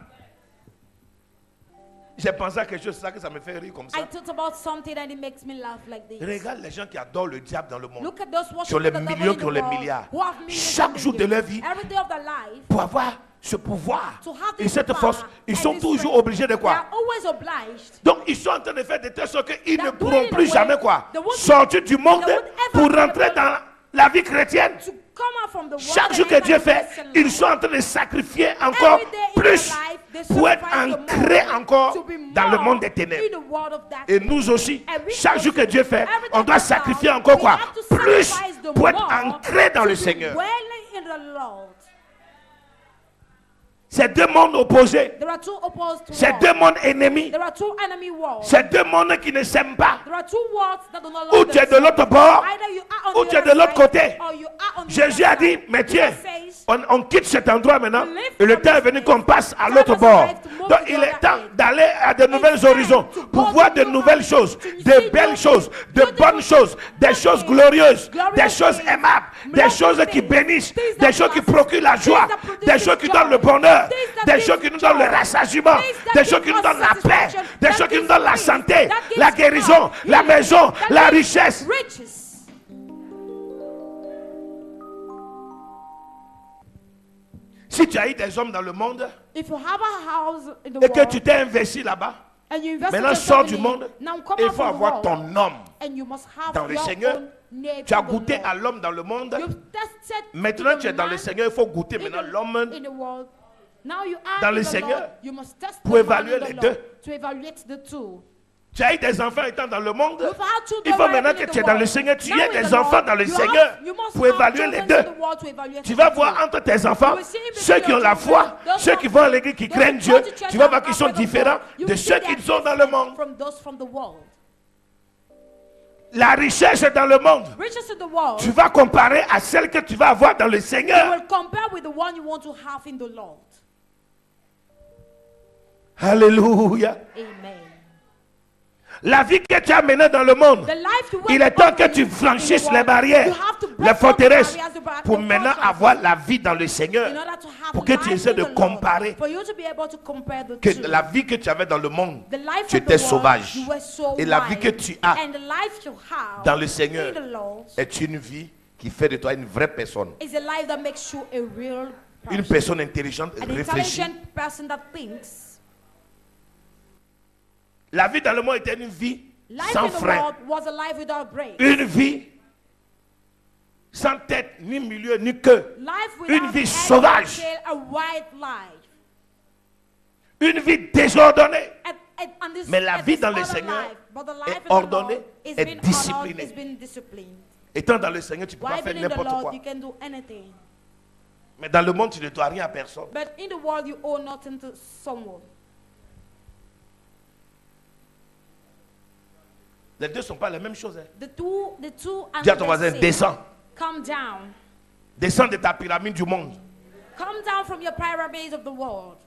J'ai pensé à quelque chose, ça que ça me fait rire comme ça. I thought about something and it makes me laugh like this. Regarde les gens qui adorent le diable dans le monde. Look at those Qui ont les worshipers millions, qui ont les milliards. Chaque jour de leur vie, every day of their life, pour avoir ce pouvoir to have et this cette power force, ils and sont this toujours strength, obligés de they quoi? are always obliged. Donc ils sont en train de faire de telle sorte qu'ils ne They're pourront doing it plus in a way jamais quoi? they won't- Sortir du monde they won't ever pour be rentrer able dans la vie chrétienne. To come out from the world Chaque and jour que enter Dieu the fait, Christian ils life. sont en train de sacrifier encore Every day in plus their life, they pour être sacrifice the ancrés more encore to be dans le more monde des ténèbres. in the world of Et darkness. nous aussi, And we chaque jour que Dieu fait, every on day doit we sacrifier come, encore we quoi? have to Plus sacrifice the pour être more ancré dans to le be Seigneur. dwelling in the Lord. C'est deux mondes opposés. There are two opposed C'est worlds. deux mondes ennemis. There are two enemy worlds. C'est deux mondes qui ne s'aiment pas. There are two worlds that do not Ou love tu es de themselves. l'autre bord, Either you are on ou the tu es other de l'autre side, côté. or you are on the Jésus other a dit, side. mais tiens, Jesus says, on quitte cet endroit maintenant, We live et le from temps est this venu place. qu'on passe à Time l'autre has bord. arrived to move Donc to the il other est temps end. d'aller à de nouvelles It's time horizons, to pour go voir to de new nouvelles heights, choses, to de see belles new choses, things, de beautiful bonnes choses, des good choses things, glorieuses, glorious des choses things, aimables, des blessed choses qui things, bénissent, things des that choses qui bless, procurent la joie, things that produce des choses qui joy, donnent le bonheur, things that des gives choses qui nous donnent le joy, rassasiement, things that des choses give qui nous us donnent la paix, satisfaction, des that choses qui nous gives donnent la peace, santé, that gives la guérison, health, la healing, maison, that la gives richesse. riches. Si tu as eu des hommes dans le monde If you have a house in the et que world tu t'es investi là-bas, and you invest maintenant yourself sors in du it, monde, now come il out faut from the avoir world, ton homme and you must have dans le your Seigneur. own name Tu as in the goûté Lord. à l'homme dans le monde. You've tested Maintenant the tu es dans le man Seigneur, il faut goûter in maintenant the- l'homme in the world. Now you are dans in le the Seigneur Lord, you must test pour the man évaluer in the les Lord, deux. to evaluate the two. Tu as eu des enfants étant dans le monde. You've had children Il faut maintenant already que in tu es the dans le world. Seigneur, tu Now aies in des the enfants Lord, dans le you Seigneur you must pour have évaluer les children deux. in the world to evaluate Tu vas the voir two. entre tes enfants, You will see in ceux between qui ont your la foi, children, those ceux who- qui vont à l'église, qui those craignent who Dieu, go to church tu vas and voir qu'ils sont afraid of différents God. You de will see ceux they qui are sont dans le monde. From those from the world. La richesse dans le monde, riches in the world, tu vas comparer à celle que tu vas avoir dans le you Seigneur. will compare with the one you want to have in the Lord. Alléluia. Amen. La vie que tu as menée dans le monde, The life you il est temps que tu franchisses les barrières, les forteresses, pour maintenant avoir la vie dans le Seigneur. in order to have Pour que tu life essaies in de the Lord, comparer for you to be able to compare the que two. la vie que tu avais dans le monde, The life tu of the étais world, sauvage. you were so Et la vie que wild. tu as And the life you have dans le Seigneur in the Lord est une vie qui fait de toi une vraie personne. is a life that makes you a real person. Une personne intelligente, An réfléchie. intelligent person that thinks. La vie dans le monde était une vie Life sans in the frein. world was a life without breaks. Une vie sans tête, ni milieu, ni queue. Life Une without vie head sauvage. or tail, a wild life. Une vie désordonnée. And this, Mais la and vie this dans le other Seigneur life, but the est life in the ordonnée, Lord is est being disciplinée. honored, is being disciplined. Étant dans le Seigneur, tu peux While pas faire being in the n'importe Lord, quoi. you can do anything. Mais dans le monde, tu ne dois rien à personne. But in the world, you owe nothing to someone. Les deux ne sont pas la même chose. Hein. The two Dis à are ton the voisin, same. descends. Come down. Descends de ta pyramide du monde. Come down from your pyramids of the world.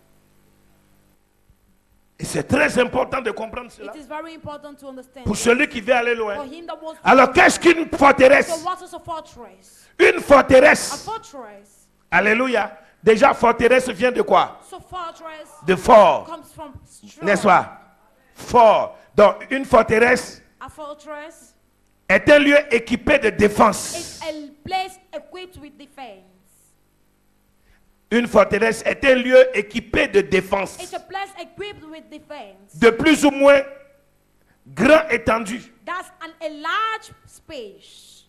Et c'est très important de comprendre cela. It is very important to understand. Pour celui qui veut aller For loin. him that wants to Alors, go qu'est-ce far. qu'une forteresse? So what is a fortress? Une A forteresse. fortress. Alléluia. Déjà, forteresse vient de quoi? So fortress De fort. comes from strong. N'est-ce pas? Fort. Donc, une forteresse A fortress est un lieu équipé de défense. is a place equipped with defense. Une forteresse est un lieu équipé de défense. It's a place equipped with defense. De plus ou moins grand étendue. That's a large space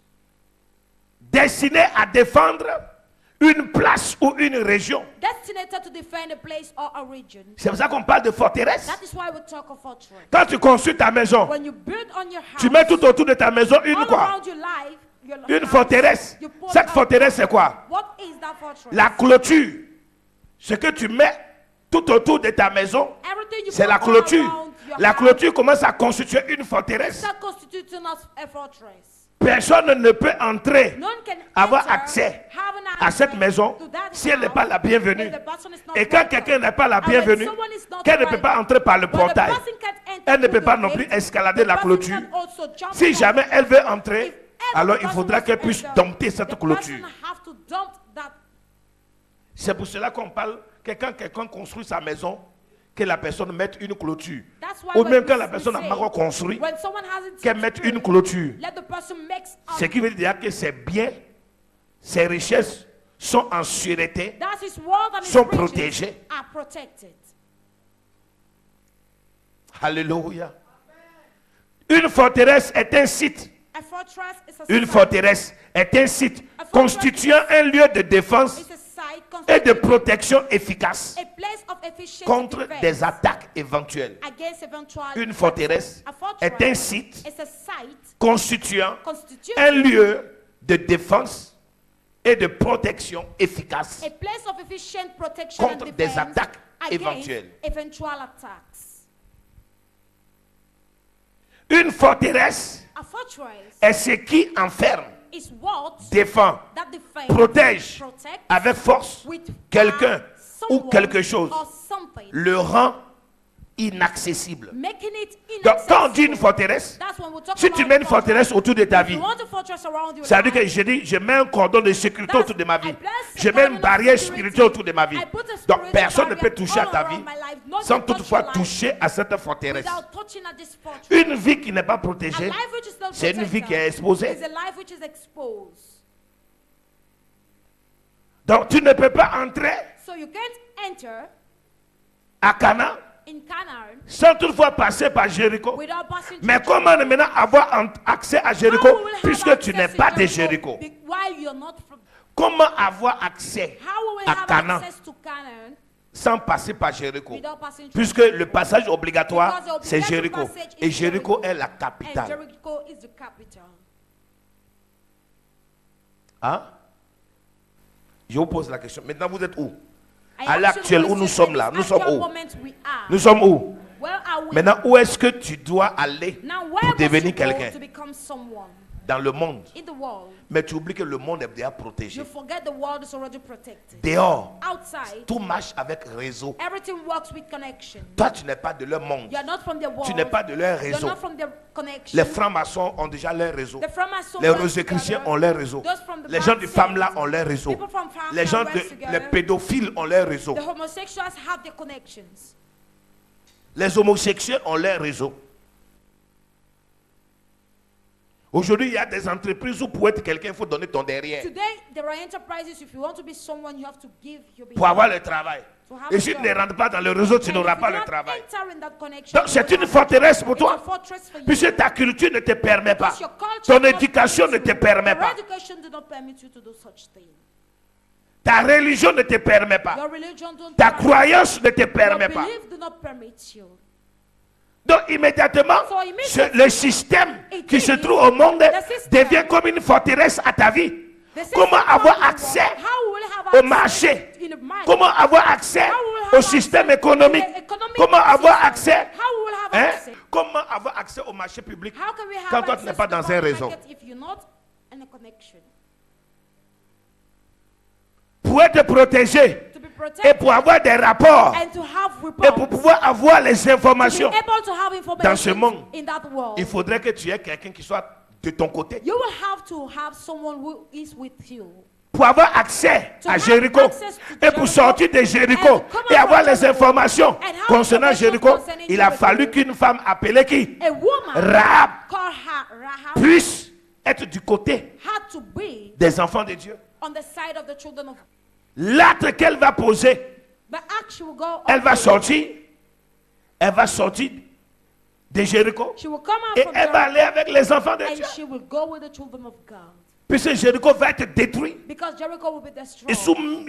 Destiné à défendre une place ou une région. destinated to defend a place or a region. C'est pour ça qu'on parle de forteresse. That is why we talk of fortress. Quand tu construis ta maison, When you build on your house, tu mets tout autour de ta maison une all quoi? around your life, your Une house, forteresse. you put Cette up- forteresse, c'est quoi? What is that fortress? La clôture. Ce que tu mets tout autour de ta maison, Everything you c'est put la all clôture. around your La house, clôture commence à constituer une forteresse. that constitutes a fortress. Personne ne peut entrer, None can avoir enter, accès have an à cette access maison to that si elle n'est house pas la bienvenue. if the person is not Et quand welcome. quelqu'un n'est pas la And when bienvenue, someone is not qu'elle ne peut welcome, pas entrer par le when the portail, person can't enter elle ne through peut pas the non gate, plus escalader the la person clôture. can also jump Si over. jamais elle veut entrer, If ever alors the il person faudra wants qu'elle to puisse enter, dompter cette the clôture. person have to dump that. C'est pour cela qu'on parle que quand quelqu'un construit sa maison, que la personne mette une clôture. That's why Ou when même we- quand la we personne n'a say, pas encore construit, when someone hasn't qu'elle set mette through, une clôture. let the person makes up. Ce qui veut dire que ses biens, ses richesses sont en sûreté. That his world and his sont riches protégés. are protected. Alléluia. Une forteresse est un site. A fortress is a Une site. forteresse est un site constituant un lieu de défense It's a site et de constituting protection efficace a place of efficient contre defense des attaques éventuelles. against eventual Une forteresse A fortress est un site is a site constituant constituting un lieu de défense et de protection efficace. a place of efficient protection Contre and des defense attaques against éventuelles. eventual attacks. Une forteresse A fortress est ce qui enferme, is what défend, that defends, protège protects avec force with quelqu'un ou someone quelque chose, or something, le rend inaccessible. making it Donc quand on dit une inaccessible. forteresse, That's when we talk si about tu mets une fortress. forteresse autour de ta If vie, you want a fortress around your ça veut dire que life, je dis, je mets un cordon de sécurité that's- autour de ma vie. I place a Je mets une cordon of barrière security. spirituelle autour de ma vie. I put a Donc spiritual personne ne peut barrier toucher à all ta around vie my life, not sans to touch toutefois your life toucher à cette forteresse. without touching at this fortress. Une vie qui n'est pas A protégée, life which is not c'est une vie protected qui est exposée. is a life which is exposed. Donc tu ne peux pas entrer So you can't enter à Canaan in Canaan sans toutefois passer par Jéricho. without passing Mais through comment maintenant avoir accès à Jericho. Jéricho How we will have puisque tu n'es access to pas de Jéricho? While you're not from, Comment avoir accès how we will à have Canaan access to Canaan sans passer par Jéricho? without passing through Puisque le passage obligatoire, Because the c'est obligatory Jéricho. passage is Et Jéricho Jericho. est la and capitale. Jericho is the capital. Hein? Je vous pose la question. Maintenant, vous êtes où? I À ask l'heure you actuelle the où nous question, sommes là, at nous this sommes actual où? moment we are. Nous sommes où? Maintenant, où est-ce que tu dois aller pour devenir quelqu'un dans le monde? Mais tu oublies que le monde est déjà protégé. Dehors, tout marche avec réseau. Toi, tu n'es pas de leur monde. Tu n'es pas de leur réseau. Les francs-maçons ont déjà leur réseau. Les rosicruciens ont leur réseau. Les gens du FAMLA ont leur réseau. Les gens les pédophiles ont leur réseau. Les homosexuels ont leur réseau. Aujourd'hui, il y a des entreprises où pour être quelqu'un, il faut donner ton derrière. Pour avoir le travail. Et si tu ne rentres pas dans le réseau, tu n'auras pas le travail. Donc c'est une forteresse pour toi. Puisque ta culture ne te permet pas. Ton éducation ne te permet pas. Ta religion ne te permet pas. Ta croyance ne te permet pas. Donc immédiatement, le système qui se trouve au monde devient comme une forteresse à ta vie. Comment avoir accès au marché? Comment avoir accès au système économique? Comment avoir accès? Comment avoir accès au marché public quand toi tu n'es pas dans un réseau? Pour être protégé et pour avoir des rapports et pour pouvoir avoir les informations dans ce monde, il faudrait que tu aies quelqu'un qui soit de ton côté. Pour avoir accès à Jéricho et pour sortir de Jéricho et avoir les informations concernant Jéricho, il a fallu qu'une femme appelée qui? Rahab puisse être du côté des enfants de Dieu. L'acte qu'elle va poser, elle va sortir de Jéricho et elle va aller avec les enfants de Dieu. Puisque Jéricho va être détruit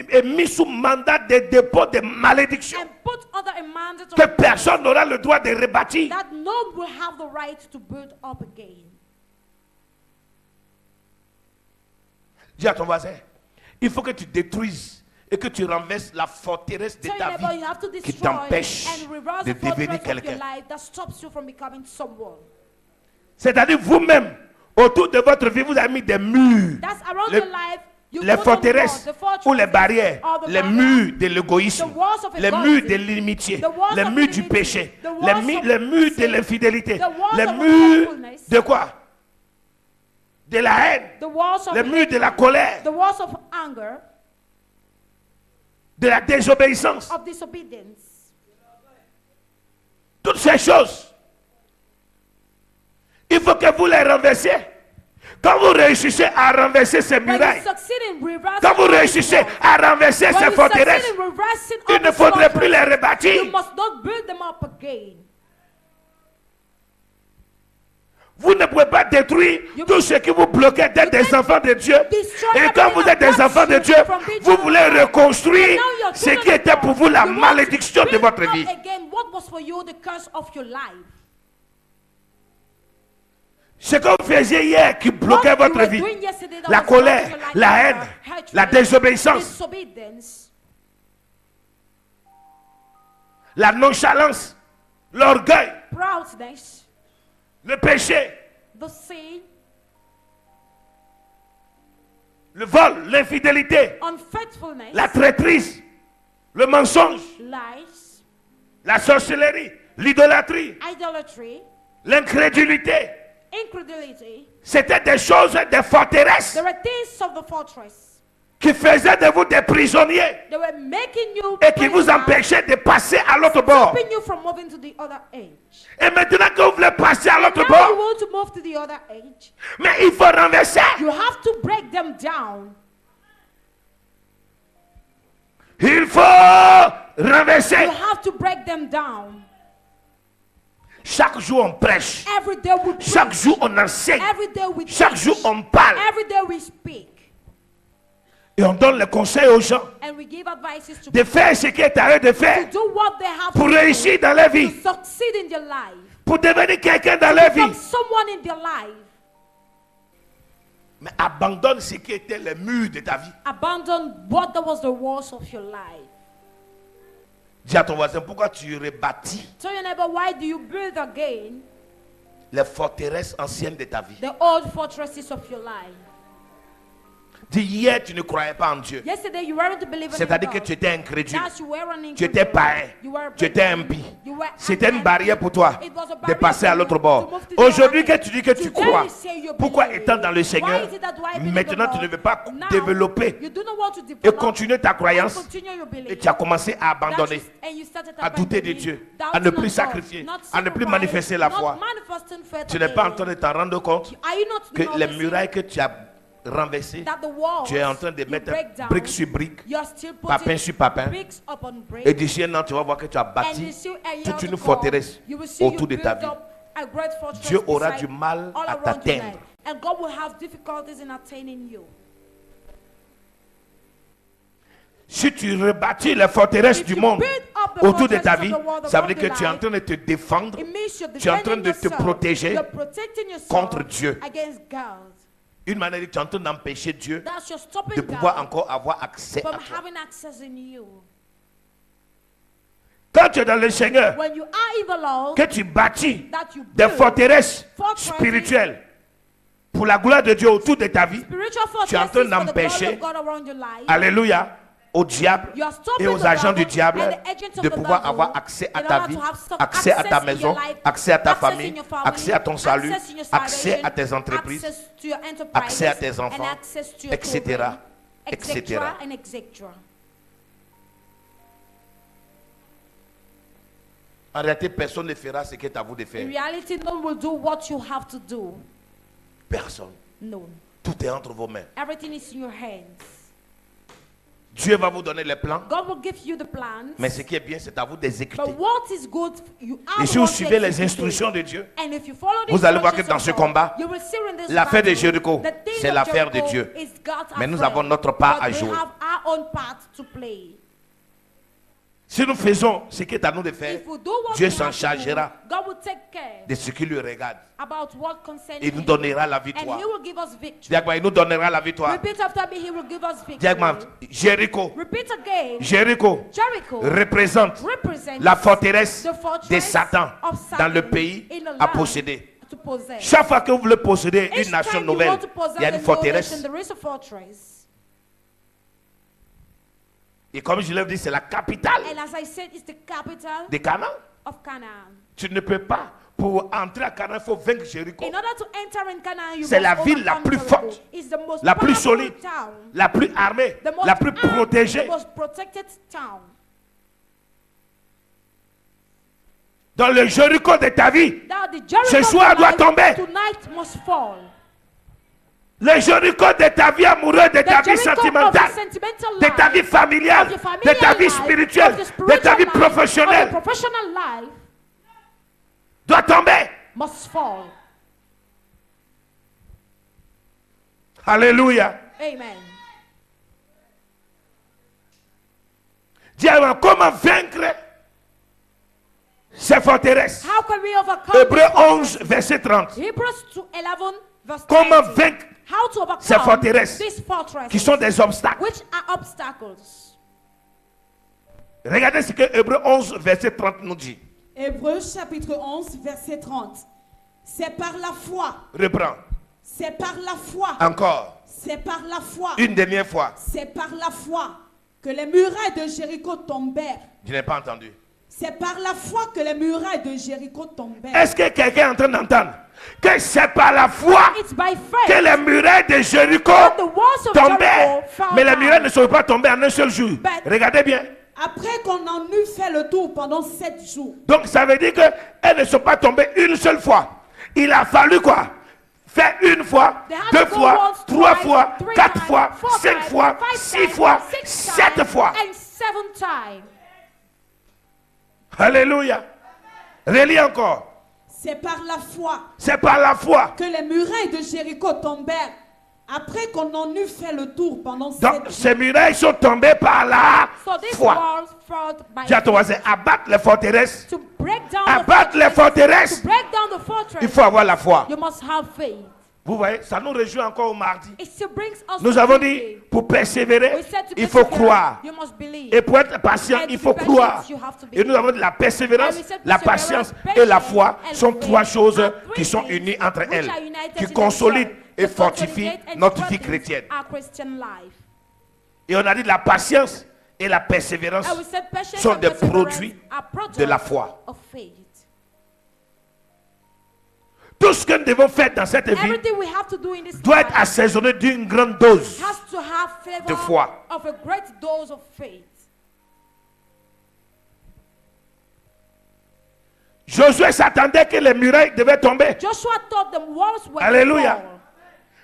et mis sous mandat de dépôt de malédiction que personne n'aura le droit de rebâtir. Dis à ton voisin, il faut que tu détruises et que tu renverses la forteresse de ta vie qui t'empêche de devenir quelqu'un. C'est-à-dire vous-même, autour de votre vie, vous avez mis des murs, les forteresses ou les barrières, les murs de l'égoïsme, les murs de l'inimitié, les murs du péché, les murs de l'infidélité, les murs de quoi? De la haine, les murs de la colère, de la désobéissance. Toutes ces choses, il faut que vous les renversiez. Quand vous réussissez à renverser ces murailles, quand vous réussissez à renverser ces forteresses, il ne faudrait plus les rebâtir. Vous ne pouvez pas détruire tout ce qui vous bloquait d'être des enfants de Dieu. Et quand vous êtes des enfants de Dieu, vous voulez reconstruire ce qui était pour vous la malédiction de votre vie. Ce que vous faisiez hier qui bloquait votre vie, la colère, la haine, la désobéissance, la nonchalance, l'orgueil, le péché, le vol, l'infidélité, la traîtrise, le mensonge, la sorcellerie, l'idolâtrie, l'incrédulité. C'était des choses, des forteresses qui faisaient de vous des prisonniers et qui vous empêchaient de passer à l'autre bord. Et maintenant que vous voulez passer à l'autre bord, mais il faut renverser. Il faut renverser. Chaque jour on prêche. Chaque jour on enseigne. Chaque jour on parle. Et on donne le conseil aux gens de faire ce qui est à eux de faire pour réussir dans leur vie, pour devenir quelqu'un dans leur vie. Mais abandonne ce qui était le mur de ta vie. Dis à ton voisin, pourquoi tu rebâtis Tell your neighbor, why do you build again les forteresses anciennes de ta vie? the old fortresses of your life? Dis, hier tu ne croyais pas en Dieu. Yesterday you weren't believing in C'est-à-dire que God. tu étais incrédule. Thus, you were an Tu étais incredulous. païen. You were a Tu étais pagan. impie. You were C'était une an barrière pour toi It was a de barrier passer for à you l'autre to bord. move to the Aujourd'hui other que tu dis que tu Today crois, you say you pourquoi believe. étant dans le Why Seigneur, is it that why believe maintenant in tu God? ne veux pas Now, développer you do not want to et develop continuer ta croyance and continue your belief. et tu as commencé à abandonner, And you started à douter de abandoning, Dieu, doubting à ne plus on God, sacrifier, not à ne plus sacrifice, manifester la not foi. manifesting faith Tu n'es pas en again. train de t'en rendre compte Are you not que les noticing murailles que tu as renversées, that the walls tu es en train de you mettre break down, brique sur brique, you're still papin putting sur papin, bricks upon bricks, et d'ici un an tu vas voir que tu as and bâti you see a year toute to une come, forteresse you will see you autour de ta build vie. up a great fortress Dieu aura beside du mal all à around your t'atteindre. life. And God will have difficulties in attaining you. Si tu rebâtis les forteresses If du you monde build up the autour de fortresses ta of vie, the world ça veut around dire que your tu es en life, train de te défendre, it means you're tu es en train defending de te yourself. protéger You're protecting yourself contre Dieu. against God. Une manière de tu es en train d'empêcher Dieu That's you're stopping de pouvoir God encore avoir accès à from toi. having access in you. Quand tu es dans le Seigneur, When you are in the Lord, que tu bâtis that you des build forteresses fortresses, spirituelles pour la gloire de Dieu autour de ta vie, spiritual tu es en fortresses train for the glory d'empêcher, of God around your life, alléluia, au diable you are stopping et aux the agents du devil diable and the agents of de the pouvoir devil avoir accès à in ta order vie, to have some accès à ta access in maison, your life, accès à ta access in famille, your family, accès à ton salut, access in your accès salvation, à tes entreprises, access to your enterprises, accès à tes enfants, and access to your etc., children, etc. and etc. En réalité, personne ne fera ce qu'il est à vous de In faire. reality, no one will do what you have to do. Personne. No. Tout est entre vos mains. Everything is in your hands. Dieu va vous donner les plans, God will give you the plans. mais ce qui est bien, c'est à vous d'exécuter. But what is good, you are Et the si vous one to suivez les execute instructions it. de Dieu, And if you follow the vous allez voir que instructions dans ce of God, combat, you will see in this l'affaire de battle, Jéricho, the thing c'est of l'affaire de Jericho Dieu. is God's Mais nous affair. avons notre part But à we jouer. have our own part to play. Si nous faisons ce qui est à nous de faire, If we do what Dieu we s'en have to do, chargera God will take care de ce qui lui regarde. about what concerns Il nous him. donnera la And victoire. he will give us victory. Dis-moi, il nous donnera la victoire. Repeat after me, he will give us victory. Dis-moi, Jéricho, Repeat again. Jéricho Jericho représente represents la forteresse the fortress de Satan of Satan dans le pays in the à land posséder. to possess. Chaque fois que vous voulez posséder Each une nation time you nouvelle, want to possess il y a a une new forteresse. nation, there is a fortress. Et comme je l'ai dit, c'est la capitale And as I said, it's the capital de Canaan. of Canaan. Tu ne peux pas, pour entrer à Canaan, il faut vaincre Jéricho. In order to enter in Canaan, you C'est must la ville la overcome plus Jericho. forte, It's the most la plus powerful solide, town, la plus armée, the most la plus armed, protégée. the most protected town. Dans le Jéricho de ta vie, Now the Jericho ce of soir your doit life tomber. tonight must fall. Le Jéricho de ta vie amoureuse, de ta The vie Jericho of sentimentale, your sentimental de ta life, vie familiale, of your de familial ta vie life, spirituelle, of your de spiritual ta vie life, of professionnelle, your professional life doit tomber. must fall. Alléluia. Amen. Dis-moi, comment vaincre ces forteresses? How can we overcome Hébreux this fortress? 11, verset 30. Hebrews 11, verse 30. Comment vaincre How to overcome ces forteresses these fortresses, qui sont des obstacles? which are obstacles. Regardez ce que Hébreux 11, verset 30 nous dit. Hébreux chapitre 11, verset 30. C'est par la foi, Reprends. c'est par la foi, Encore. c'est par la foi, Une dernière fois. c'est par la foi que les murailles de Jéricho tombèrent. Je n'ai pas entendu. C'est par la foi que les murailles de Jéricho tombèrent. Est-ce que quelqu'un est en train d'entendre que c'est par la foi It's by que faith les murailles de Jéricho that the walls of tombaient? Jericho fell Mais les down. murailles ne sont pas tombées en un seul jour. But- Regardez bien. Après qu'on en eut fait le tour pendant 7 jours, Donc ça veut dire qu'elles ne sont pas tombées une seule fois. Il a fallu quoi? Faire une fois, They had deux to go fois, once, trois twice, fois, three quatre times, fois, four 5 times, fois, five 6 times, fois, six 7 times, fois. and 7 times. Alléluia. Relis encore. c'est par la foi C'est par la foi. que les murailles de Jéricho tombèrent. Après qu'on en eut fait le tour pendant 7 Donc jours. ces murailles sont tombées par la So these foi. walls fell by Dis à ton faith. voisin, abattre les forteresses. To break down Abattre les the fortress, forteresses. to break down the fortress, Il faut avoir la foi. you must have faith. Vous voyez, ça nous réjouit encore au mardi. It still brings us Nous to avons dit, Tuesday. pour persévérer, We said to il faut persevere, croire. you must believe. Et pour être patient, And il to faut be croire. patient, you have to Et nous avons dit la persévérance, And we said la perseverance, patience et la foi patience sont and trois faith choses are three qui sont things unies entre which elles, are united qui in consolident themselves, et to fortifient consolidate and notre vie strengthen chrétienne. our Christian life. Et on a dit la patience et la persévérance And we said patience sont and des perseverance produits are products de la foi. of faith. Tout ce que nous devons faire dans cette vie Everything we have to do in this doit être life assaisonné d'une grande dose. has to have flavor de foi. of a great dose of faith. Josué s'attendait que les murailles devaient tomber. Joshua thought the walls were Alléluia. to fall.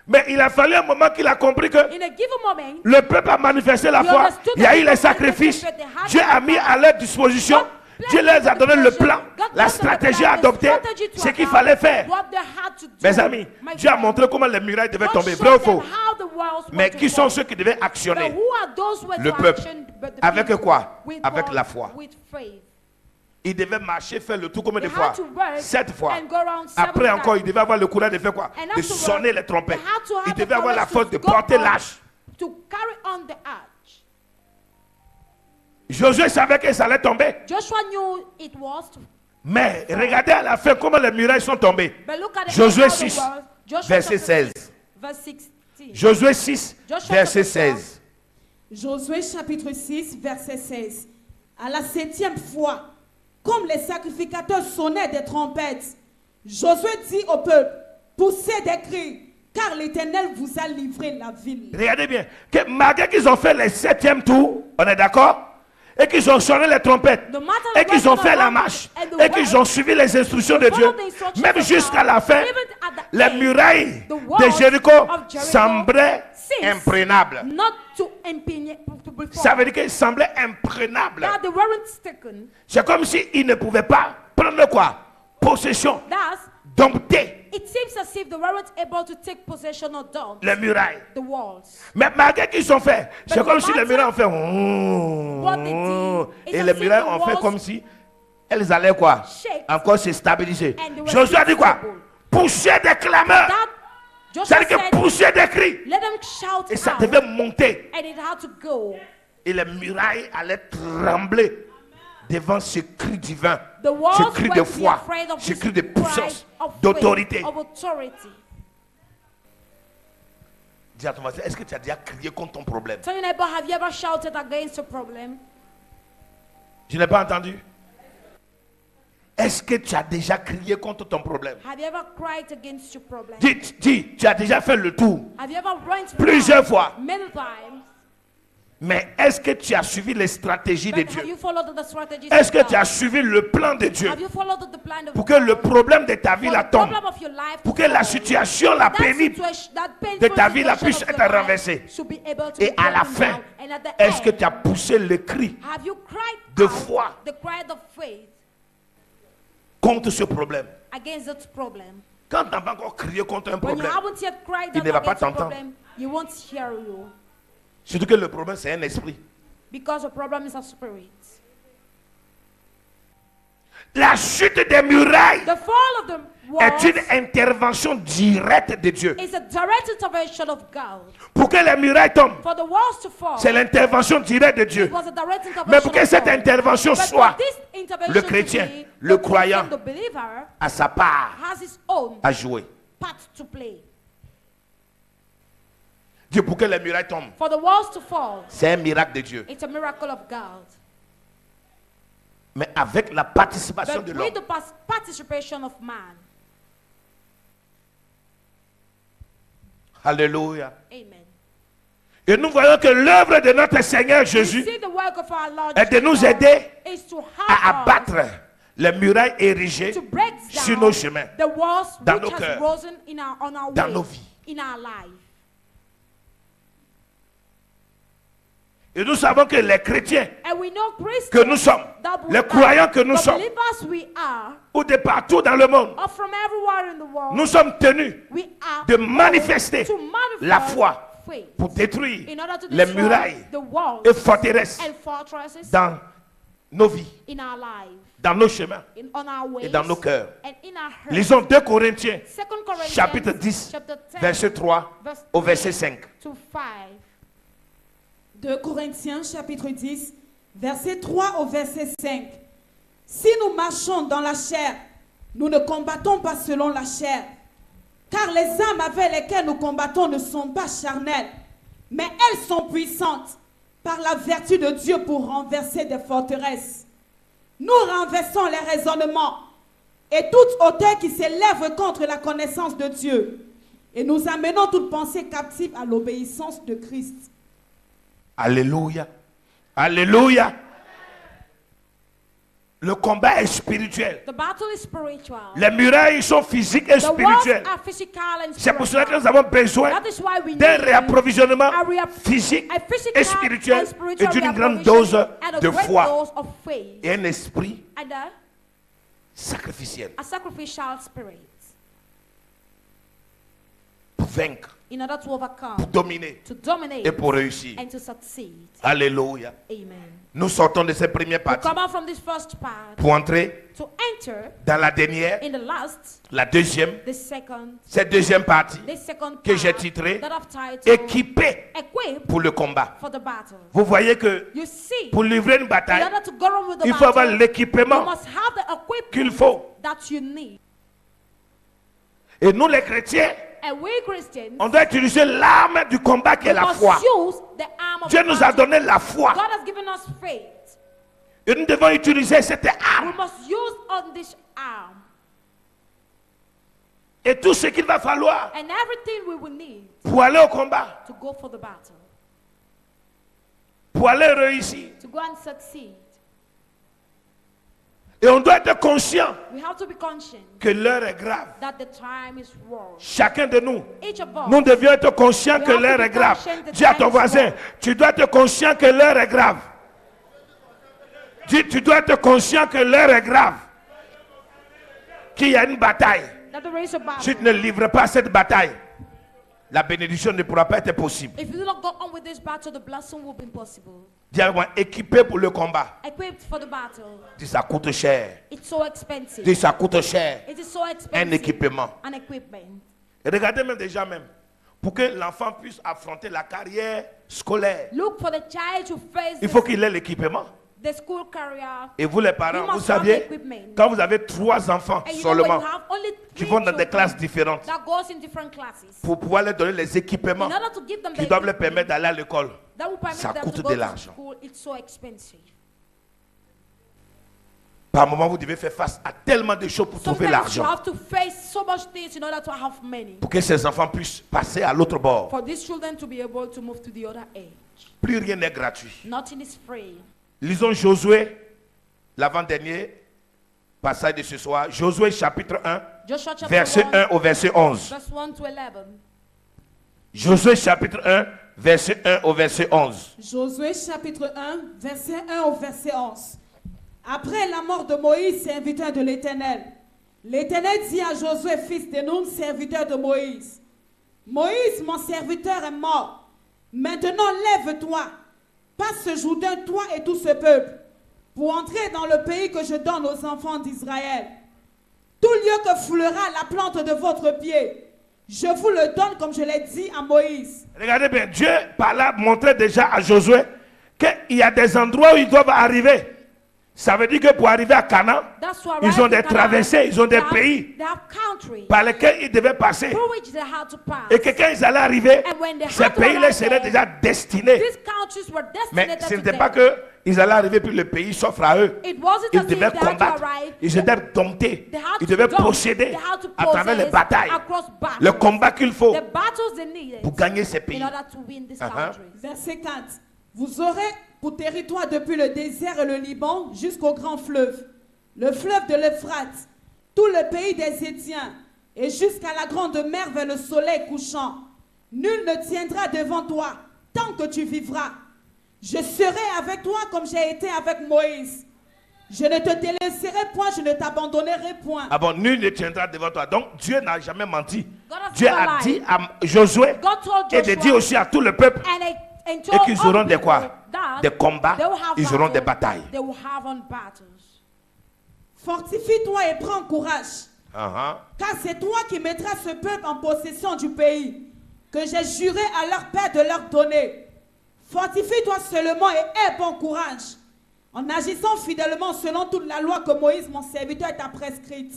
Mais il a fallu un moment qu'il a compris que In a given moment, le peuple a manifesté la He foi. understood Il y a that eu les people sacrifices. manifested their Dieu a mis à leur disposition. God Dieu leur a donné le plan, God la gave them the stratégie plan, à the adopter, strategy to ce qu'il adopt, fallait faire. what they had to do. Mes amis, My Dieu a friend, montré comment les murailles devaient God tomber. showed Vrai ou them faux? how the walls were Mais to qui fall. sont ceux qui devaient But actionner? who are those who were Le to peuple. action, but the Avec people? quoi? With Avec what? la foi. With faith. Ils devaient marcher, faire le tour combien de They fois? had to work 7 fois. and go around 7 Après encore, times. ils devaient avoir le courage de faire quoi? And De afterwards, sonner les trompettes. they had to have Ils the devaient avoir la courage force to de go porter on, l'âge. To carry on the arch. Josué savait que ça allait tomber. Joshua knew it was to, Mais regardez à la fin comment les murailles sont tombées. but look at the Josué end of the 6, world. Joshua verset chapter 16. 6, verse 16. Josué 6, Joshua verset chapter 16. Josué chapitre 6, verset 16. À la 7e fois, comme les sacrificateurs sonnaient des trompettes, Josué dit au peuple, poussez des cris, car l'Éternel vous a livré la ville. Regardez bien, que malgré qu'ils ont fait le 7e tour, on est d'accord? Et qu'ils ont sonné les trompettes, No matter et qu'ils ont what fait the la work marche, and the et qu'ils work, ont suivi les instructions de Dieu, follow the instructions même of jusqu'à God, la fin, even at the les end, murailles the walls de Jéricho of Jericho semblaient ceased. imprénables. Not to impugn to be Ça formed. veut dire qu'ils semblaient imprénables. That they weren't taken. C'est comme s'ils ne pouvaient pas prendre quoi? Possession, Thus, dompter it seems as if they weren't able to take possession or dump les murailles. the walls. Mais malgré qu'ils ont fait, c'est no comme si les matter murailles ont fait. what they did, it's Et as les if murailles the ont fait walls comme si elles allaient quoi? shake Encore se stabiliser. and they were Josué a dit quoi? stable. Pousser des clameurs. That Joshua C'est-à-dire que said, pousser des cris. let them shout Et ça out, devait monter. and it had to go. Et les murailles allaient trembler devant ce cri divin, The walls ce cri were de to be foi, afraid of ce this cri de cry puissance, of faith, d'autorité. of authority. Dis à ton voisin, est-ce que tu as déjà crié contre ton problème? Tell your neighbor, have you ever shouted against a problem? Je n'ai pas entendu. Est-ce que tu as déjà crié contre ton problème? Have you ever cried against your problem? Dis, tu as déjà fait le tour Have you ever run plusieurs fois. many times? Mais est-ce que tu as suivi les stratégies de But have Dieu? you followed the strategies Est-ce of que God? tu as suivi le plan de Dieu Have you followed the plan of pour que le God? problème de ta vie For la the tombe? problem of your life Pour to que la fall. situation la That pénible situation, that painful de ta vie la situation puisse of être your life renversée? should be able to Et be à la broken fin, down. And at the est-ce que end, tu as poussé le cri have you cried de out foi the cry of faith contre ce problème? against that problem? Quand tu n'as pas encore crié contre un When you problème, haven't yet cried il out ne va pas against a t'entendre. problem, you won't hear you. Surtout que le problème, c'est un esprit. Because the problem is a spirit. La chute des murailles The fall of the est une walls intervention directe de Dieu. is a direct intervention of God. Pour que les murailles tombent, For the walls to fall, c'est l'intervention directe de Dieu. it was a direct intervention Mais pour que of cette God. intervention But soit for this intervention le to chrétien, be, le the croyant, Christian, the believer, à sa part has his own à jouer. part to play. Dieu, pour que les murailles tombent, For the walls to fall, c'est un miracle de Dieu. it's a miracle of God. Mais avec la participation But de with l'homme. the participation of man. Alléluia. Amen. Et nous voyons que l'œuvre de notre Seigneur We Jésus see the work of our Lord est de nous Jesus aider is to à help us abattre les murailles érigées to break sur down nos chemins, the walls dans which nos has cœurs, risen on our dans way, nos vies. in our life. Et nous savons que les chrétiens And we know Christians que nous sommes, that we les are, croyants que nous the sommes, believers we are, ou de partout dans le monde, or from everywhere in the world, nous sommes tenus we are de called manifester to manifest la foi faith pour détruire in order to les destroy murailles the walls et forteresses and fortresses dans nos vies, in our life, dans nos chemins on our ways et dans nos cœurs. and in our hearts. Lisons 2 Corinthiens, 2 Corinthians chapitre 10, chapter 10, verset 3 verse au verset 5. to 5. 2 Corinthiens chapitre 10, verset 3 au verset 5. Si nous marchons dans la chair, nous ne combattons pas selon la chair. Car les âmes avec lesquelles nous combattons ne sont pas charnelles, mais elles sont puissantes par la vertu de Dieu pour renverser des forteresses. Nous renversons les raisonnements et toute hauteur qui s'élève contre la connaissance de Dieu. Et nous amenons toute pensée captive à l'obéissance de Christ. Alléluia. Alléluia. Le combat est spirituel. The battle is spiritual. Les murailles sont physiques et The walls spirituelles. are physical and C'est pour cela que spiritual. nous avons besoin That is why we d'un need réapprovisionnement a physique physical et spirituel and et spiritual d'une grande reapprovision dose and a de great foi dose of faith et un esprit and sacrificiel a sacrificial spirit pour vaincre, in order to pour overcome, dominer to dominate et pour réussir. and to succeed. Alléluia. Amen. Nous sortons de cette première We partie come out from this first part pour entrer to enter dans la dernière, in the last, la deuxième, the second, cette deuxième partie this second que j'ai part titrée that I've titled équipé Equip pour le combat. for the battle. Vous voyez que You see, pour livrer une in bataille, order to go on with the il faut avoir battle, you l'équipement must have the equipment qu'il faut. that you need. Et nous les chrétiens, And we Christians, on doit utiliser l'arme du combat qui est we la must foi. use the arm of Dieu the nous a battle. donné la foi. God has given us faith. Et nous devons utiliser cette We arme. must use on this arm. Et tout ce qu'il va falloir And everything we will need pour aller au combat, to go for the battle, pour aller réussir. to go and succeed. Et on doit être conscient We have to be conscious que l'heure est grave. that the time is wrong. Chacun de nous, Each of us, nous devions être conscients We que have to l'heure be est grave. conscient that Dis à time ton is voisin, wrong. tu dois être conscient que l'heure est grave. Dis, tu dois être conscient que l'heure est grave. Qu'il y a une bataille. that there is a battle. Si tu ne livres pas cette bataille, la bénédiction ne pourra pas être possible. If you do not go on with this battle, the blessing will be impossible. Dis à moi, équipé pour le combat. Equipped for the battle. Dis, ça coûte cher. It's so expensive. Dis, ça coûte cher. It is so Un expensive. équipement. An equipment. Et regardez même déjà même, pour que l'enfant puisse affronter la carrière scolaire, Look for the child to face il faut qu'il ait l'équipement. the school career. Et vous les You parents, vous must have saviez, equipment. quand vous avez 3 enfants And you know when seulement you have only qui 3 vont dans des children classes différentes, that goes in different classes, pour pouvoir leur donner les équipements in order to give them qui the doivent leur equipment permettre d'aller à l'école, that will permit ça them coûte to de go to l'argent. school, it's so expensive. par moment vous devez faire face à tellement de choses pour trouver Sometimes you l'argent, have to face so much things in order to have money. pour que ces enfants puissent passer à l'autre bord. For these children to be able to move to the other edge. Plus rien n'est gratuit. Nothing is free. Lisons Josué, l'avant-dernier passage de ce soir. Josué chapitre 1, Joshua chapter verset 1, 1 au verset 11. verse 1 to 11. Josué chapitre 1, verset 1 au verset 11. Josué chapitre 1, verset 1 au verset 11. Après la mort de Moïse, serviteur de l'Éternel, l'Éternel dit à Josué, fils de Nun, serviteur de Moïse, Moïse, mon serviteur, est mort. Maintenant, lève-toi, passe ce Jourdain, toi et tout ce peuple, pour entrer dans le pays que je donne aux enfants d'Israël. Tout lieu que foulera la plante de votre pied, je vous le donne comme je l'ai dit à Moïse. Regardez bien, Dieu par là montrait déjà à Josué qu'il y a des endroits où ils doivent arriver. Ça veut dire que pour arriver à Canaan, That's why ils ont des right in Canaan, traversées, ils ont des they have- pays They have countries par lesquels ils devaient passer. through which they had to pass. Et que quand ils allaient arriver, And when they ces had to pays-là arrive seraient there, déjà destinés. These countries were Mais destined ce to n'était them. pas qu'ils allaient arriver puis le pays s'offre à eux. It wasn't Ils as if devaient they had to combattre, arrive. ils devaient dompter, They had ils to devaient dump, posséder they had to à travers les possess batailles, across battles. le combat qu'il faut The battles they needed pour gagner ces pays. in order to win these Uh-huh. countries. Verset 4. Vous aurez pour territoire depuis le désert et le Liban jusqu'au grand fleuve, le fleuve de l'Euphrate, tout le pays des Étiens, et jusqu'à la grande mer vers le soleil couchant. Nul ne tiendra devant toi tant que tu vivras. Je serai avec toi comme j'ai été avec Moïse. Je ne te délaisserai point, je ne t'abandonnerai point. Ah bon, nul ne tiendra devant toi. Donc Dieu n'a jamais menti. God has Dieu never a lied. dit à Josué God told et de Joshua dire aussi à tout le peuple and et told qu'ils all auront des people quoi? that Des combats, they will have ils auront des battles, batailles. They will have on battles. Fortifie-toi et prends courage. Car c'est toi qui mettras ce peuple en possession du pays que j'ai juré à leur père de leur donner. Fortifie-toi seulement et aie bon courage en agissant fidèlement selon toute la loi que Moïse, mon serviteur, t'a prescrite.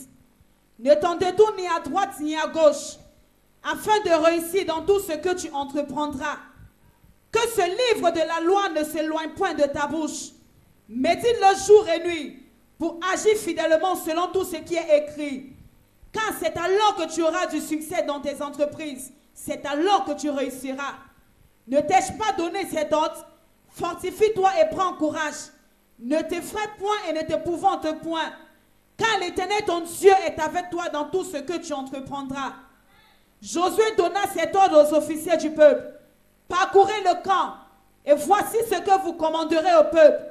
Ne t'en détourne ni à droite ni à gauche, afin de réussir dans tout ce que tu entreprendras. Que ce livre de la loi ne s'éloigne point de ta bouche. Médite-le jour et nuit pour agir fidèlement selon tout ce qui est écrit. Car c'est alors que tu auras du succès dans tes entreprises. C'est alors que tu réussiras. Ne t'ai-je pas donné cet ordre? Fortifie-toi et prends courage. Ne t'effraie point et ne t'épouvante point. Car l'Éternel ton Dieu est avec toi dans tout ce que tu entreprendras. Josué donna cet ordre aux officiers du peuple. Parcourez le camp et voici ce que vous commanderez au peuple.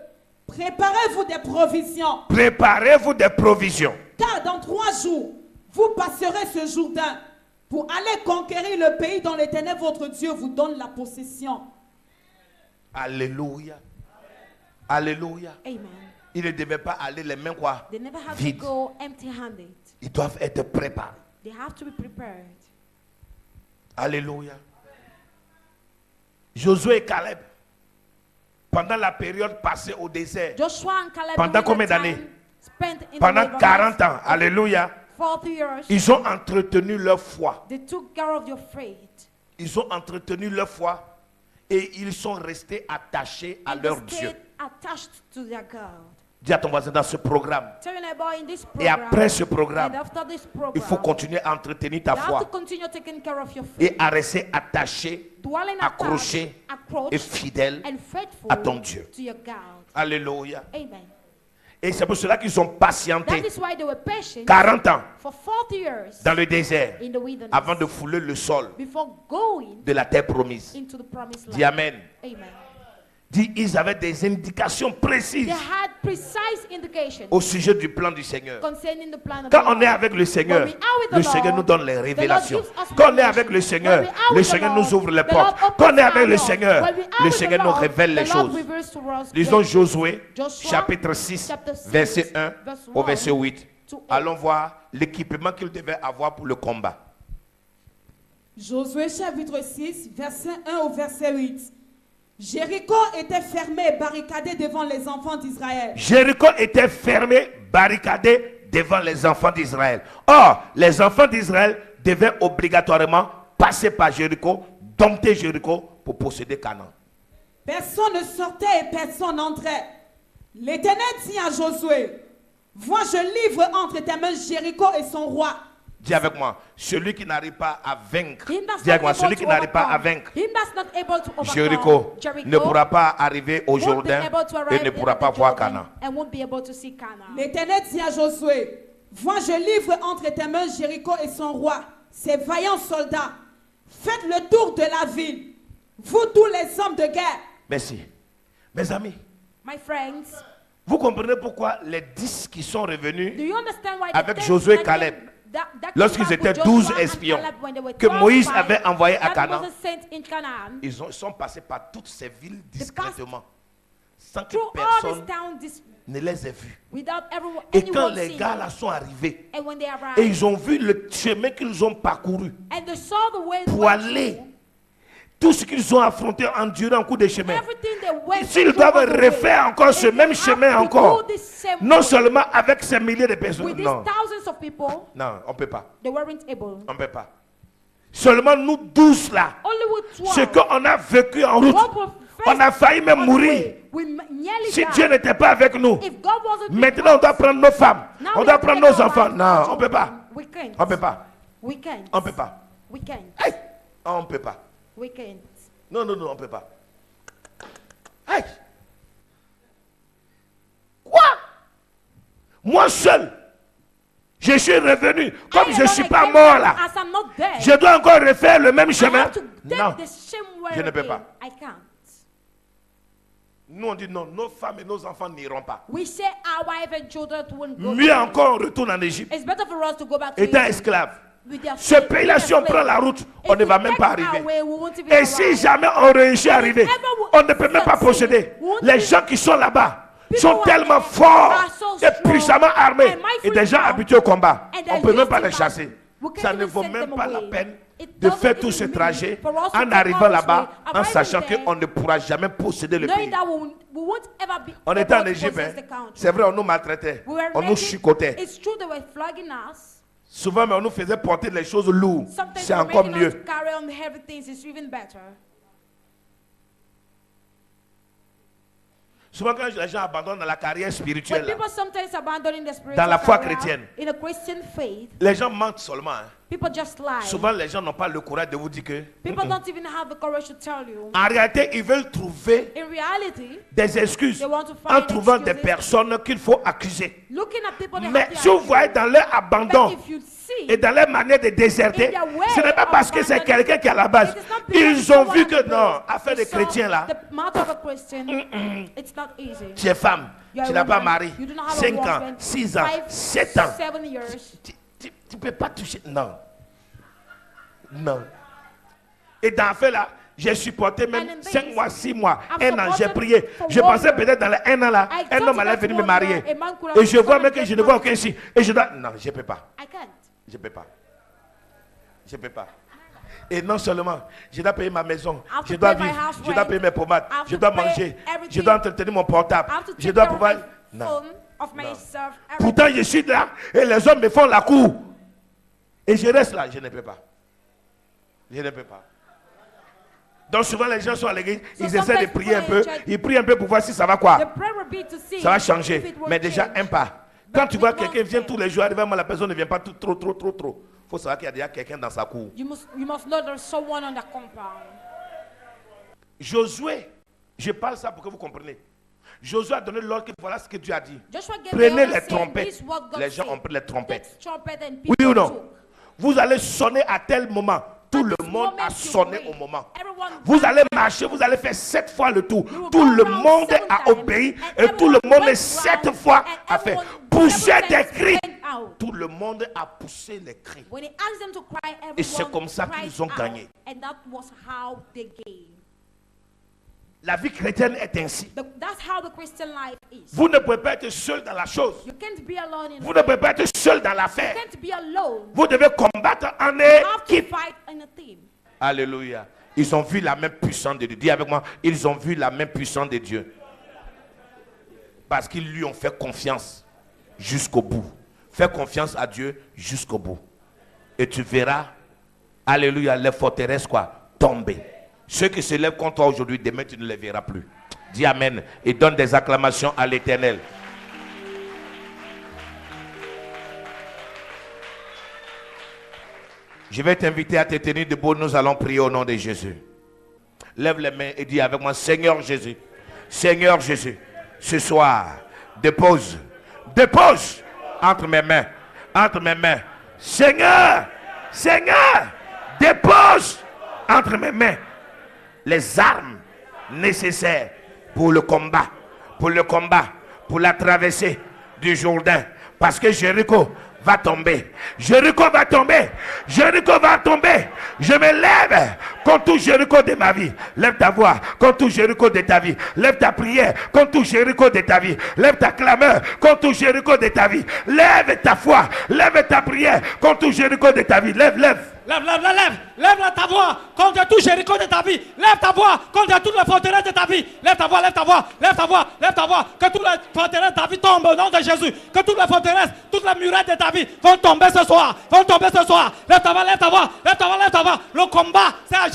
Préparez-vous des provisions. Préparez-vous des provisions. Car dans 3 jours, vous passerez ce Jourdain pour aller conquérir le pays dont l'Éternel votre Dieu vous donne la possession. Alléluia. Alléluia. Amen. Ils ne devaient pas aller les mains quoi? They never have vides. to go empty-handed. Ils doivent être préparés. They have to be prepared. Alléluia. Josué et Caleb, pendant la période passée au désert, Joshua and Caleb, pendant combien d'années? Spent in Pendant the 40 ans, alléluia, 40 years. ils ont entretenu leur foi. They took care of your faith. Ils ont entretenu leur foi et ils sont restés attachés à And leur they Dieu. stayed attached to their God. Dis à ton voisin dans ce programme. Tell your neighbor in this Et program, après ce and programme, after this program, il faut continuer à entretenir ta you have to foi continue taking care of your faith. et à rester attaché, Dwelling accroché attached, et fidèle and faithful à ton Dieu. to your God. Alléluia. Amen. Et c'est pour cela qu'ils ont That patienté is why they were patient 40 ans for 40 years dans le désert in the wilderness avant de fouler le sol before going de la terre promise. into the promised Dis land. Amen. Amen. Dis, ils avaient des indications précises They had precise indications au sujet du plan du Seigneur. concerning the plan of Quand the on Lord. est avec le Seigneur, When we are with the le Seigneur Lord, nous donne les the Lord révélations. gives us Quand on est avec le revelation. Seigneur, When we are le with the Seigneur Lord, nous ouvre les the Lord portes. opens Quand on est avec our le doors. Seigneur, When we are le with the Seigneur nous Lord, révèle les the Lord choses. reveals to us Lisons great Josué, Joshua, chapitre 6, chapter 6, verset 1 verse au 1 verset 8. to 8. Allons voir l'équipement qu'il devait avoir pour le combat. Josué chapitre 6, verset 1 au verset 8. Jéricho était fermé et barricadé devant les enfants d'Israël. Jéricho était fermé, barricadé devant les enfants d'Israël. Or, les enfants d'Israël devaient obligatoirement passer par Jéricho, dompter Jéricho pour posséder Canaan. Personne ne sortait et personne n'entrait. L'Éternel dit à Josué, vois, je livre entre tes mains Jéricho et son roi. Dis avec moi, celui qui n'arrive pas à vaincre, Him that's dis avec not moi, able celui to qui n'arrive pas à overcome. vaincre Him that's not able to overcome Jéricho ne pourra pas arriver au won't be Jourdain able to et arrive ne pourra at pas the voir Jordan Canaan. and won't be able to see Canaan. L'Éternel dit à Josué, vois, je livre entre tes mains Jéricho et son roi, ses vaillants soldats. Faites le tour de la ville, vous tous les hommes de guerre. Merci. Mes amis, My friends, vous comprenez pourquoi les 10 qui sont revenus do you understand why avec the Josué et 10 Caleb, that came lorsqu'ils back étaient with 12 Joshua and espions Caleb when they were que 12 Moïse spies avait envoyés à that Canaan, Moses sent in Canaan, ils sont passés par toutes ces villes discrètement, sans que through all personne this town this, ne les ait vus. without Et quand anyone les seeing gars them. là sont arrivés, And when they et arrived, ils ont vu le chemin qu'ils ont parcouru and they saw the way they pour went aller, through, tout ce qu'ils ont affronté, enduré en cours de chemin, everything they went s'ils through doivent on the way, refaire encore ce if même they chemin have to encore, go this same non way seulement avec ces milliers de personnes, with these non, thousands of people, non, on ne peut pas, they weren't able. on ne peut pas. Seulement nous 12 là, Only with ce 12, qu'on a vécu en route, what will on a failli même on the mourir. way, we nearly Si died. Dieu n'était pas avec nous, If God wasn't with maintenant on us, doit prendre nos femmes, now on we doit have to prendre take nos our enfants. wives, Non, our on ne peut pas. children. We can't. On ne peut pas. We can't. On ne peut pas. We can't. Hey, on ne peut pas. We can't. Non, non, non, on ne peut pas. Hey. Quoi? Moi seul, je suis revenu. Comme je ne suis pas mort là, As I'm not dead, je dois encore refaire le même I chemin. have to take Non, the same way je ne peux again. pas. I can't. nous on dit non, nos femmes et nos enfants n'iront pas. We say our wife and children won't go. Mieux encore, on retourne en Égypte, It's better for us to go back to étant Egypt esclave. with their Ce slave- pays-là, with si their on prend slave. la route, If on ne we va même take pas it our arriver. way, we won't even Et si arrive. jamais on réussit à And if arriver, ever we on ne peut même pas succeed, posséder. we won't Les even- gens qui sont là-bas, sont tellement forts et puissamment armés et des gens habitués au combat. On ne peut même pas les chasser. Ça ne vaut même pas la peine de faire tout ce trajet en arrivant là-bas en sachant qu'on ne pourra jamais posséder le pays. On était en Égypte, c'est vrai, on nous maltraitait, on nous chicotait. Souvent, mais on nous faisait porter les choses lourdes. C'est encore mieux. Souvent, quand les gens abandonnent dans la carrière spirituelle, dans la foi chrétienne, les gens mentent seulement. Souvent, les gens n'ont pas le courage de vous dire que. En réalité, ils veulent trouver des excuses en trouvant des personnes qu'il faut accuser. Mais si vous voyez dans leur abandon et dans leur manière de déserter, ce n'est pas parce que c'est quelqu'un qui est à la base. Ils ont vu que non, affaire des chrétiens là. Tu es femme, tu n'as pas mari, 5 ans, 6 ans, 7 ans. Tu ne peux pas toucher. Non. Non. Et dans fait là, j'ai supporté même 5 mois, 6 mois, 1 an, j'ai prié. Je pensais peut-être dans les 1 an là, un homme allait venir me marier. Et je vois même que je ne vois aucun signe. Et je dois. Non, je ne peux pas. Je ne peux pas. Je ne peux pas. Et non seulement, je dois payer ma maison, je dois vivre, je dois payer mes pommades, je dois manger, je dois entretenir mon portable, je dois pouvoir. Non. Pourtant, je suis là et les hommes me font la cour. Et je reste là, je ne peux pas. Je ne peux pas. Donc souvent les gens sont à l'église, ils essaient de prier un peu, ils prient un peu pour voir si ça va quoi. Ça va changer. Mais déjà un pas. Quand tu vois quelqu'un vient tous les jours, arriver, la personne ne vient pas trop. Il faut savoir qu'il y a déjà quelqu'un dans sa cour. Josué, je parle ça pour que vous compreniez. Josué a donné l'ordre que voilà ce que Dieu a dit. Prenez les trompettes. Les gens ont pris les trompettes. Oui ou non? Vous allez sonner à tel moment. Tout le monde a sonné au moment. Vous allez marcher, vous allez faire 7 fois le tour. Tout le monde a obéi et tout le monde 7 fois a fait. Pousser des cris. Tout le monde a poussé les cris. Et c'est comme ça qu'ils ont gagné. La vie chrétienne est ainsi. Vous ne pouvez pas être seul dans la chose. Vous ne pouvez pas être seul dans l'affaire. Vous devez combattre en équipe. Alléluia. Ils ont vu la main puissante de Dieu. Dis avec moi, ils ont vu la main puissante de Dieu. Parce qu'ils lui ont fait confiance jusqu'au bout. Fais confiance à Dieu jusqu'au bout. Et tu verras, alléluia, les forteresses quoi, tomber. Ceux qui se lèvent contre toi aujourd'hui, demain tu ne les verras plus. Dis amen et donne des acclamations à l'Éternel. Je vais t'inviter à te tenir debout. Nous allons prier au nom de Jésus. Lève les mains et dis avec moi, Seigneur Jésus, Seigneur Jésus, ce soir, dépose entre mes mains, Seigneur, dépose entre mes mains les armes nécessaires pour le combat, pour la traversée du Jourdain. Parce que Jéricho va tomber. Jéricho va tomber. Je me lève contre tout Jéricho de ma vie. Lève ta voix contre tout Jéricho de ta vie. Lève ta prière contre tout Jéricho de ta vie. Lève ta clameur contre tout Jéricho de ta vie. Lève ta foi. Lève ta prière contre tout Jéricho de ta vie. Lève ta voix contre tout Jéricho de ta vie. Lève ta voix contre toutes les forteresses de ta vie. Lève ta voix. Que toutes les forteresses de ta vie tombent au nom de Jésus. Que toutes les forteresses, toutes les murailles de ta vie vont tomber ce soir. Lève ta voix. Le combat, c'est à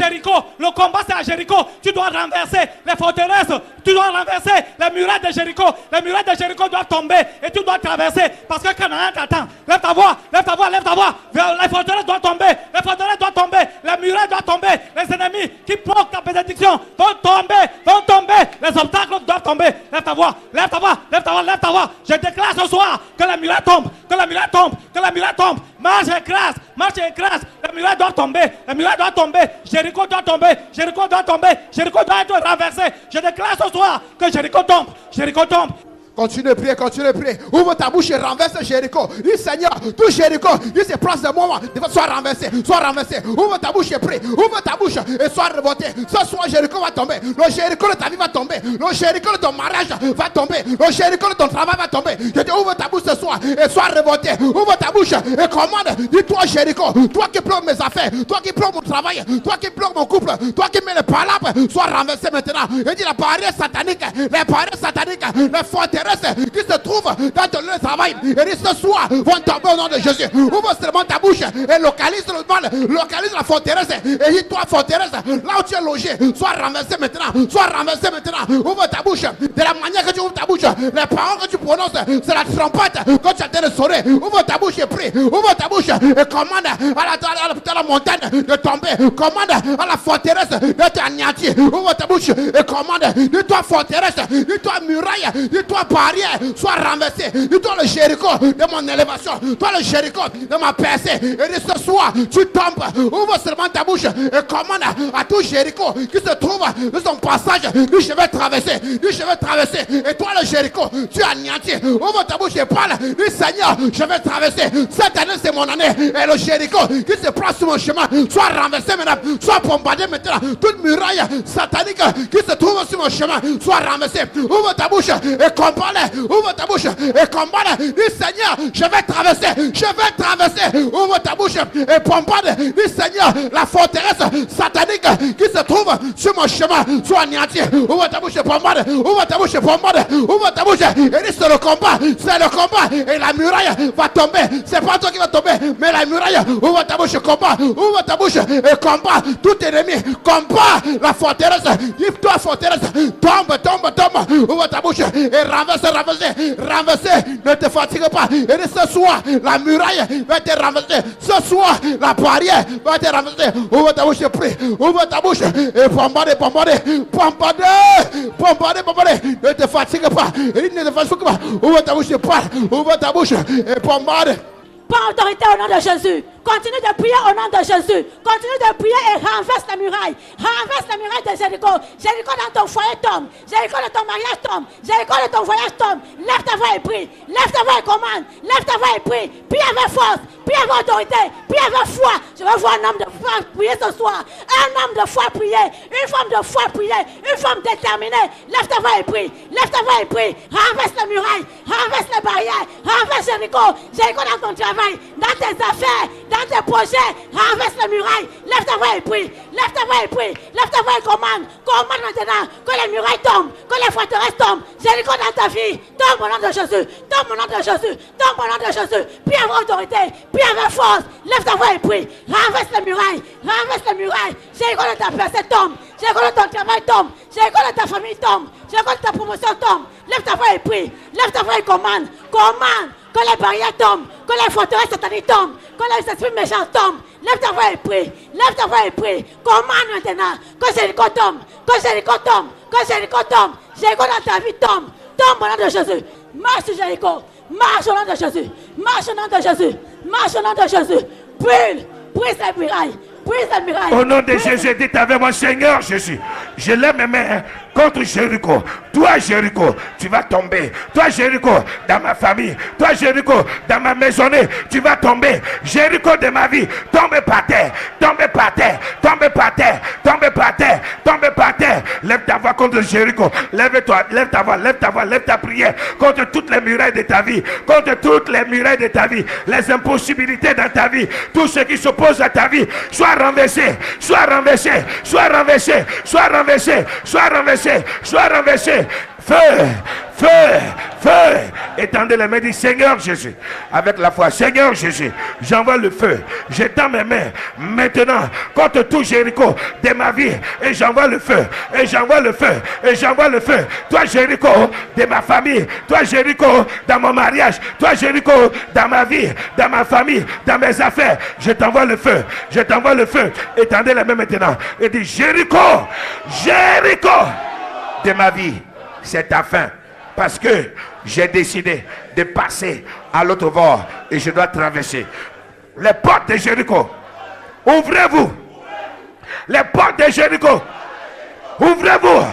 Jéricho. Tu dois renverser les forteresses. Tu dois renverser les murailles de Jéricho. Les murailles de Jéricho doivent tomber et tu dois traverser. Parce que Canaan t'attend. Lève ta voix. Les forteresses doivent tomber. Les murailles doivent tomber. Les ennemis qui bloquent ta bénédiction vont tomber. Les obstacles doivent tomber. Lève ta voix. Je déclare ce soir que la muraille tombe. Marche et écrase. La muraille doit tomber. Jéricho doit tomber. Jéricho doit être renversé. Je déclare ce soir que Jéricho tombe. Continue de prier, continue de prier. Ouvre ta bouche et renverse Jéricho. Dis Seigneur, tout Jéricho, dis c'est place de moi, soit renversé, soit renversé. Ouvre ta bouche et prie. Ouvre ta bouche et sois révolté. Ce soir, Jéricho va tomber. Le Jéricho de ta vie va tomber. Le Jéricho de ton mariage va tomber. Le Jéricho de ton travail va tomber. Je te ouvre ta bouche ce soir et sois révolté. Ouvre ta bouche et commande. Dis-toi Jéricho, toi qui bloques mes affaires, toi qui bloques mon travail, toi qui bloques mon couple, toi qui mets les palabres, sois renversé maintenant. Et dis la barrière satanique, les barrières sataniques, les forteresses qui se trouvent dans ton lieu de travail. Et dis ce soir, vont tomber au nom de Jésus. Ouvre seulement ta bouche et localise le mal, localise la forteresse. Et dis toi forteresse, là où tu es logé, sois renversé maintenant, sois renversé maintenant. Ouvre ta bouche, de la manière que tu ouvres ta bouche, les paroles que tu prononces, c'est la trompette que tu as de sonner. Ouvre ta bouche et prie, ouvre ta bouche et commande à la montagne de tomber, commande à la forteresse d'être anéantie. Ouvre ta bouche et commande, dis-toi forteresse, dis-toi muraille, dis-toi barrière, sois renversé. Dis-toi le Jéricho de mon élévation, toi le Jéricho de ma percée. Et dis ce soir, tu tombes. Ouvre seulement ta bouche et commande à tout Jéricho qui se trouve de son passage. Dis je vais traverser, dis je vais traverser. Et toi le Jéricho, tu es anéanti. Ouvre ta bouche et parle. Dis Seigneur, je vais traverser. Cette année c'est mon année. Et le Jéricho qui se place sur mon chemin, soit renversé maintenant, soit bombardé maintenant. Toute muraille satanique qui se trouve sur mon chemin, soit renversé. Ouvre ta bouche et combat-les. Ouvre ta bouche et combat-les. Dis Seigneur, je vais traverser, je vais traverser. Ouvre ta bouche et bombarde. Dis Seigneur, la forteresse satanique qui se trouve sur mon chemin, soit anéantie. Ouvre ta bouche et bombarde. Ouvre ta bouche et bombarde. Ouvre ta bouche et dis c'est le combat. C'est le combat. Et la muraille va tomber. C'est pas toi qui va tomber, mais la muraille. Ouvre ta bouche et combat. Ouvre ta bouche et combat tout ennemi. Combat la forteresse. Dis-toi forteresse. Tombe, tombe, tombe. Ouvre ta bouche et renverse, renverse, renverse. Ne te fatigue pas. Et dis ce soir, la muraille va être renversée. Ce soir, la barrière va être renversée. Ouvre ta bouche et prie. Ouvre ta bouche et bombarde, bombarde, bombarde, bombarde, bombarde. Ne te fatigue pas. Et ne te fatigue pas. Ouvre ta bouche et parle. Ouvre ta bouche et bombarde. Par autorité au nom de Jésus. Continue de prier au nom de Jésus. Continue de prier et renverse la muraille. Renverse la muraille de Jéricho. Jéricho dans ton foyer tombe. Jéricho dans ton mariage tombe. Jéricho dans ton voyage tombe. Lève ta voix et prie. Lève ta voix et commande. Lève ta voix et prie. Prie avec force. Prie avec autorité. Prie avec foi. Je veux voir un homme de foi prier ce soir. Un homme de foi prier. Une femme de foi prier. Une femme déterminée. Lève ta voix et prie. Lève ta voix et prie. Renverse la muraille. Renverse les barrières. Renverse Jéricho. Jéricho dans ton travail. Dans tes affaires. Dans tes projets, renverse la muraille. Lève ta voix et prie. Lève ta voix et prie. Lève ta voix et commande. Commande maintenant. Que les murailles tombent. Que les forteresses tombent. Jéricho dans ta vie. Tombe au nom de Jésus. Tombe au nom de Jésus. Tombe au nom de Jésus. Prie avec autorité. Prie avec force. Lève ta voix et prie. Renverse la muraille. Renverse la muraille. Jéricho de ta personne tombe. Jéricho de ton travail tombe. Jéricho de ta famille tombe. Jéricho de ta promotion tombe. Lève ta voix et prie. Lève ta voix et commande. Commande. Que les barrières tombent, que les forteresses sataniques tombent, que les esprits méchants tombent. Lève ta voix et prie, lève ta voix et prie. Commande maintenant, que Jéricho tombe, que Jéricho tombe, que Jéricho tombe. Jéricho dans ta vie tombe, tombe au nom de Jésus. Marche sur Jéricho, marche au nom de Jésus, marche au nom de Jésus, marche au nom de Jésus. Brûle, brise la muraille. Au nom de Jésus, dites avec moi, Seigneur Jésus, je lève mes mains contre Jéricho. Toi Jéricho, tu vas tomber. Toi Jéricho, dans ma famille. Toi Jéricho, dans ma maisonnée, tu vas tomber. Jéricho de ma vie, tombe par terre. Tombe par terre. Tombe par terre. Tombe par terre. Tombe par terre. Lève ta voix contre Jéricho. Lève-toi, lève ta voix, lève ta voix, lève ta prière contre toutes les murailles de ta vie. Contre toutes les murailles de ta vie. Les impossibilités dans ta vie. Tout ce qui s'oppose à ta vie. Sois renversé, sois renversé, sois renversé, sois renversé, sois renversé, sois renversé. Feu, feu, feu. Étendez les mains, dit Seigneur Jésus, avec la foi, Seigneur Jésus, j'envoie le feu. J'étends mes mains maintenant contre tout Jéricho de ma vie. Et j'envoie le feu, et j'envoie le feu, et j'envoie le feu. Toi Jéricho de ma famille, toi Jéricho dans mon mariage, toi Jéricho dans ma vie, dans ma famille, dans mes affaires, je t'envoie le feu, je t'envoie le feu. Étendez les mains maintenant et dit Jéricho, Jéricho de ma vie. C'est ta fin, parce que j'ai décidé de passer à l'autre bord et je dois traverser les portes de Jéricho. Ouvrez-vous les portes de Jéricho. Ouvrez-vous.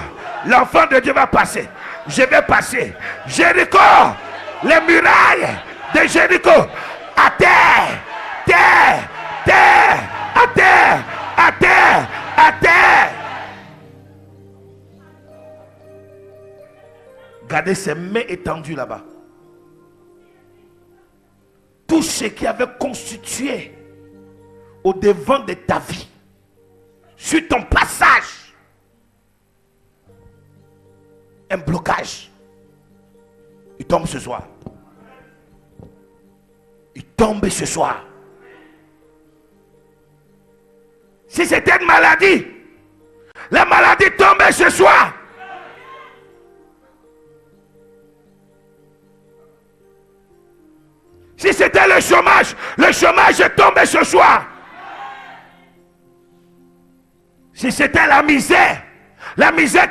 L'enfant de Dieu va passer. Je vais passer. Jéricho, les murailles de Jéricho, à terre, terre, terre, à terre, à terre, à terre. Gardez ses mains étendues là-bas. Tout ce qui avait constitué au devant de ta vie, sur ton passage, un blocage, il tombe ce soir. Il tombe ce soir. Si c'était une maladie, la maladie tombe ce soir. Si c'était le chômage tombe ce soir. Si c'était la misère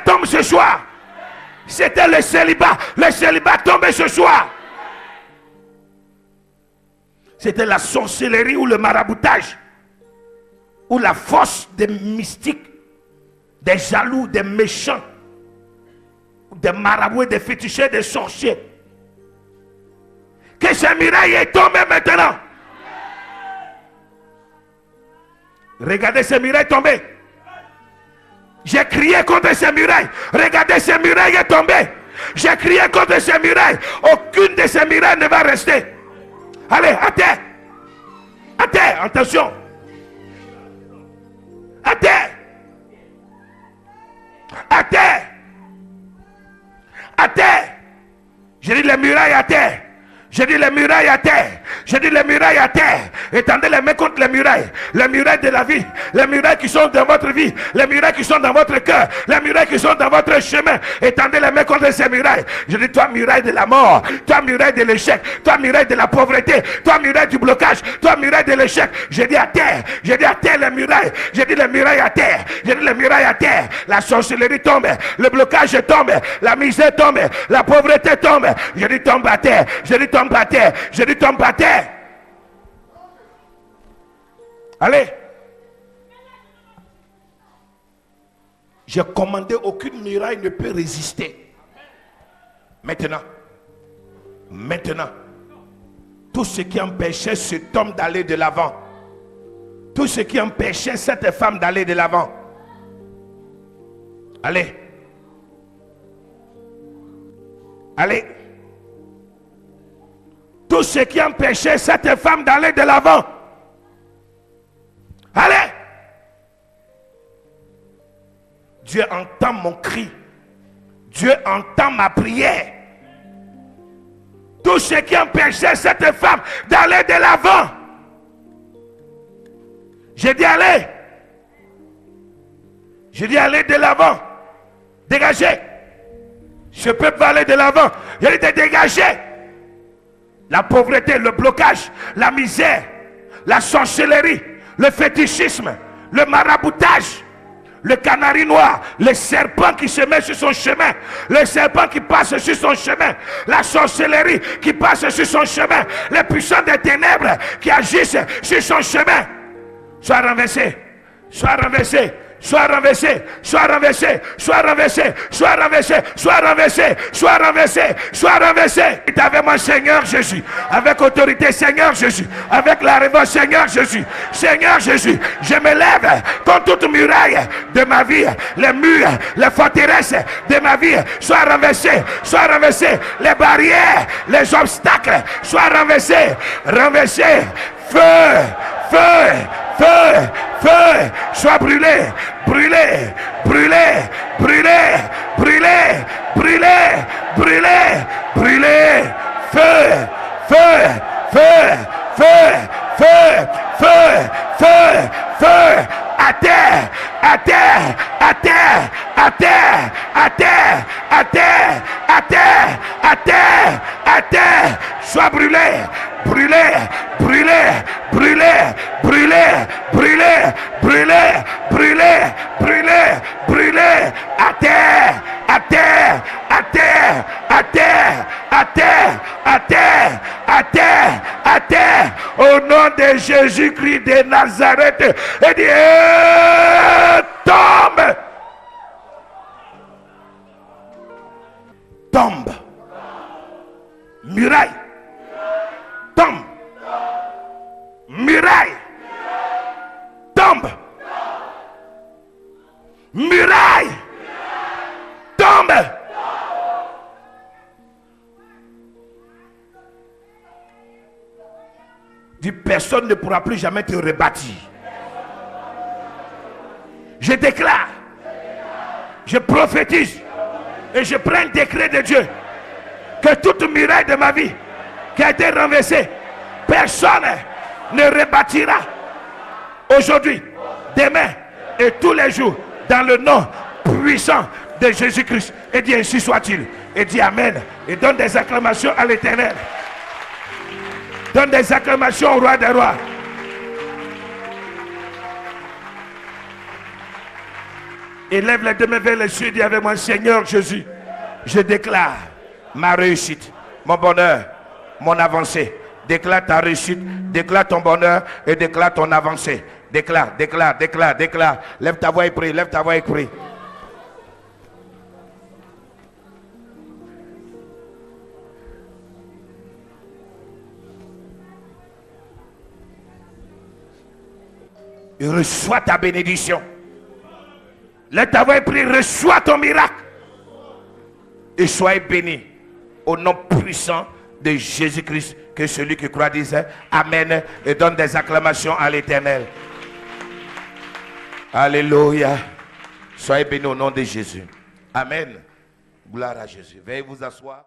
tombe ce soir. Si c'était le célibat tombe ce soir. C'était la sorcellerie ou le maraboutage, ou la force des mystiques, des jaloux, des méchants, des marabouts, des féticheurs, des sorciers. Que ces murailles est tombé maintenant. Regardez ces murailles tomber. J'ai crié contre ces murailles. Regardez ces murailles est tombée. J'ai crié contre ces murailles. Aucune de ces murailles ne va rester. Allez, à terre. À terre, attention. À terre. À terre. À terre. J'ai dit les murailles à terre. J'ai dit les murailles à terre. J'ai dit les murailles à terre. Étendez les mains contre les murailles. Les murailles de la vie. Les murailles qui sont dans votre vie. Les murailles qui sont dans votre cœur. Les murailles qui sont dans votre chemin. Étendez les mains contre ces murailles. Je dis toi muraille de la mort. Toi muraille de l'échec. Toi muraille de la pauvreté. Toi muraille du blocage. Toi muraille de l'échec. J'ai dit à terre. J'ai dit à terre les murailles. J'ai dit les murailles à terre. J'ai dit les murailles à terre. La sorcellerie tombe. Le blocage tombe. La misère tombe. La pauvreté tombe. J'ai dit tombe à terre. J'ai dit tombe à terre. J'ai dit tombe à terre. Allez. J'ai commandé, aucune muraille ne peut résister. Maintenant. Tout ce qui empêchait cet homme d'aller de l'avant. Tout ce qui empêchait cette femme d'aller de l'avant. Allez. Allez. Tout ce qui empêchait cette femme d'aller de l'avant. Allez. Dieu entend mon cri. Dieu entend ma prière. Tout ce qui empêchait cette femme d'aller de l'avant. J'ai dit allez. J'ai dit allez de l'avant. Dégagez. Ce peuple va aller de l'avant. J'ai dit de dégager. La pauvreté, le blocage, la misère, la sorcellerie, le fétichisme, le maraboutage, le canari noir, le serpent qui se met sur son chemin, le serpent qui passe sur son chemin, la sorcellerie qui passe sur son chemin, les puissants des ténèbres qui agissent sur son chemin. Sois renversé, sois renversé. Sois renversé, sois renversé, sois renversé, sois renversé, sois renversé, sois renversé, sois renversé. Et avec mon Seigneur Jésus, avec autorité Seigneur Jésus, avec la réponse Seigneur Jésus, Seigneur Jésus, je me lève contre toute muraille de ma vie, les murs, les forteresses de ma vie, sois renversé, les barrières, les obstacles, sois renversé, renversé, feu, feu, feu, feu, sois brûlé, brûlé, brûlé, brûlé, brûlé, brûlé, brûlé, brûlé, feu, feu, feu, feu, feu, feu, feu, feu, à terre, à terre, à terre, à terre, à terre, à terre, à terre, à terre, à terre, sois brûlé, brûlé, brûlé, brûlé, brûlé, brûlé, brûlé, brûlé, brûlé, brûlé, à terre, à terre, à terre, à terre, à terre, à terre, à terre, à terre, au nom de Jésus-Christ de Nazareth, et Dieu tombe. Muraille. Tombe. Muraille. Tombe. Muraille. Tombe. Dis, personne ne pourra plus jamais te rebâtir. Je déclare, je prophétise et je prends un décret de Dieu que toute muraille de ma vie qui a été renversée, personne ne rebâtira aujourd'hui, demain et tous les jours dans le nom puissant de Jésus-Christ. Et dis ainsi soit-il. Et dis Amen. Et donne des acclamations à l'Éternel. Donne des acclamations au roi des rois. Élève les deux mains vers les cieux et dis avec moi, Seigneur Jésus, je déclare ma réussite, mon bonheur, mon avancée. Déclare ta réussite, déclare ton bonheur et déclare ton avancée. Déclare, déclare, déclare, déclare. Lève ta voix et prie, lève ta voix et prie. Et reçois ta bénédiction. Lève ta voix et prie, reçois ton miracle. Et soyez bénis au nom puissant de Jésus-Christ. Que celui qui croit dise Amen et donne des acclamations à l'Éternel. Alléluia. Soyez bénis au nom de Jésus. Amen. Gloire à Jésus. Veuillez vous asseoir.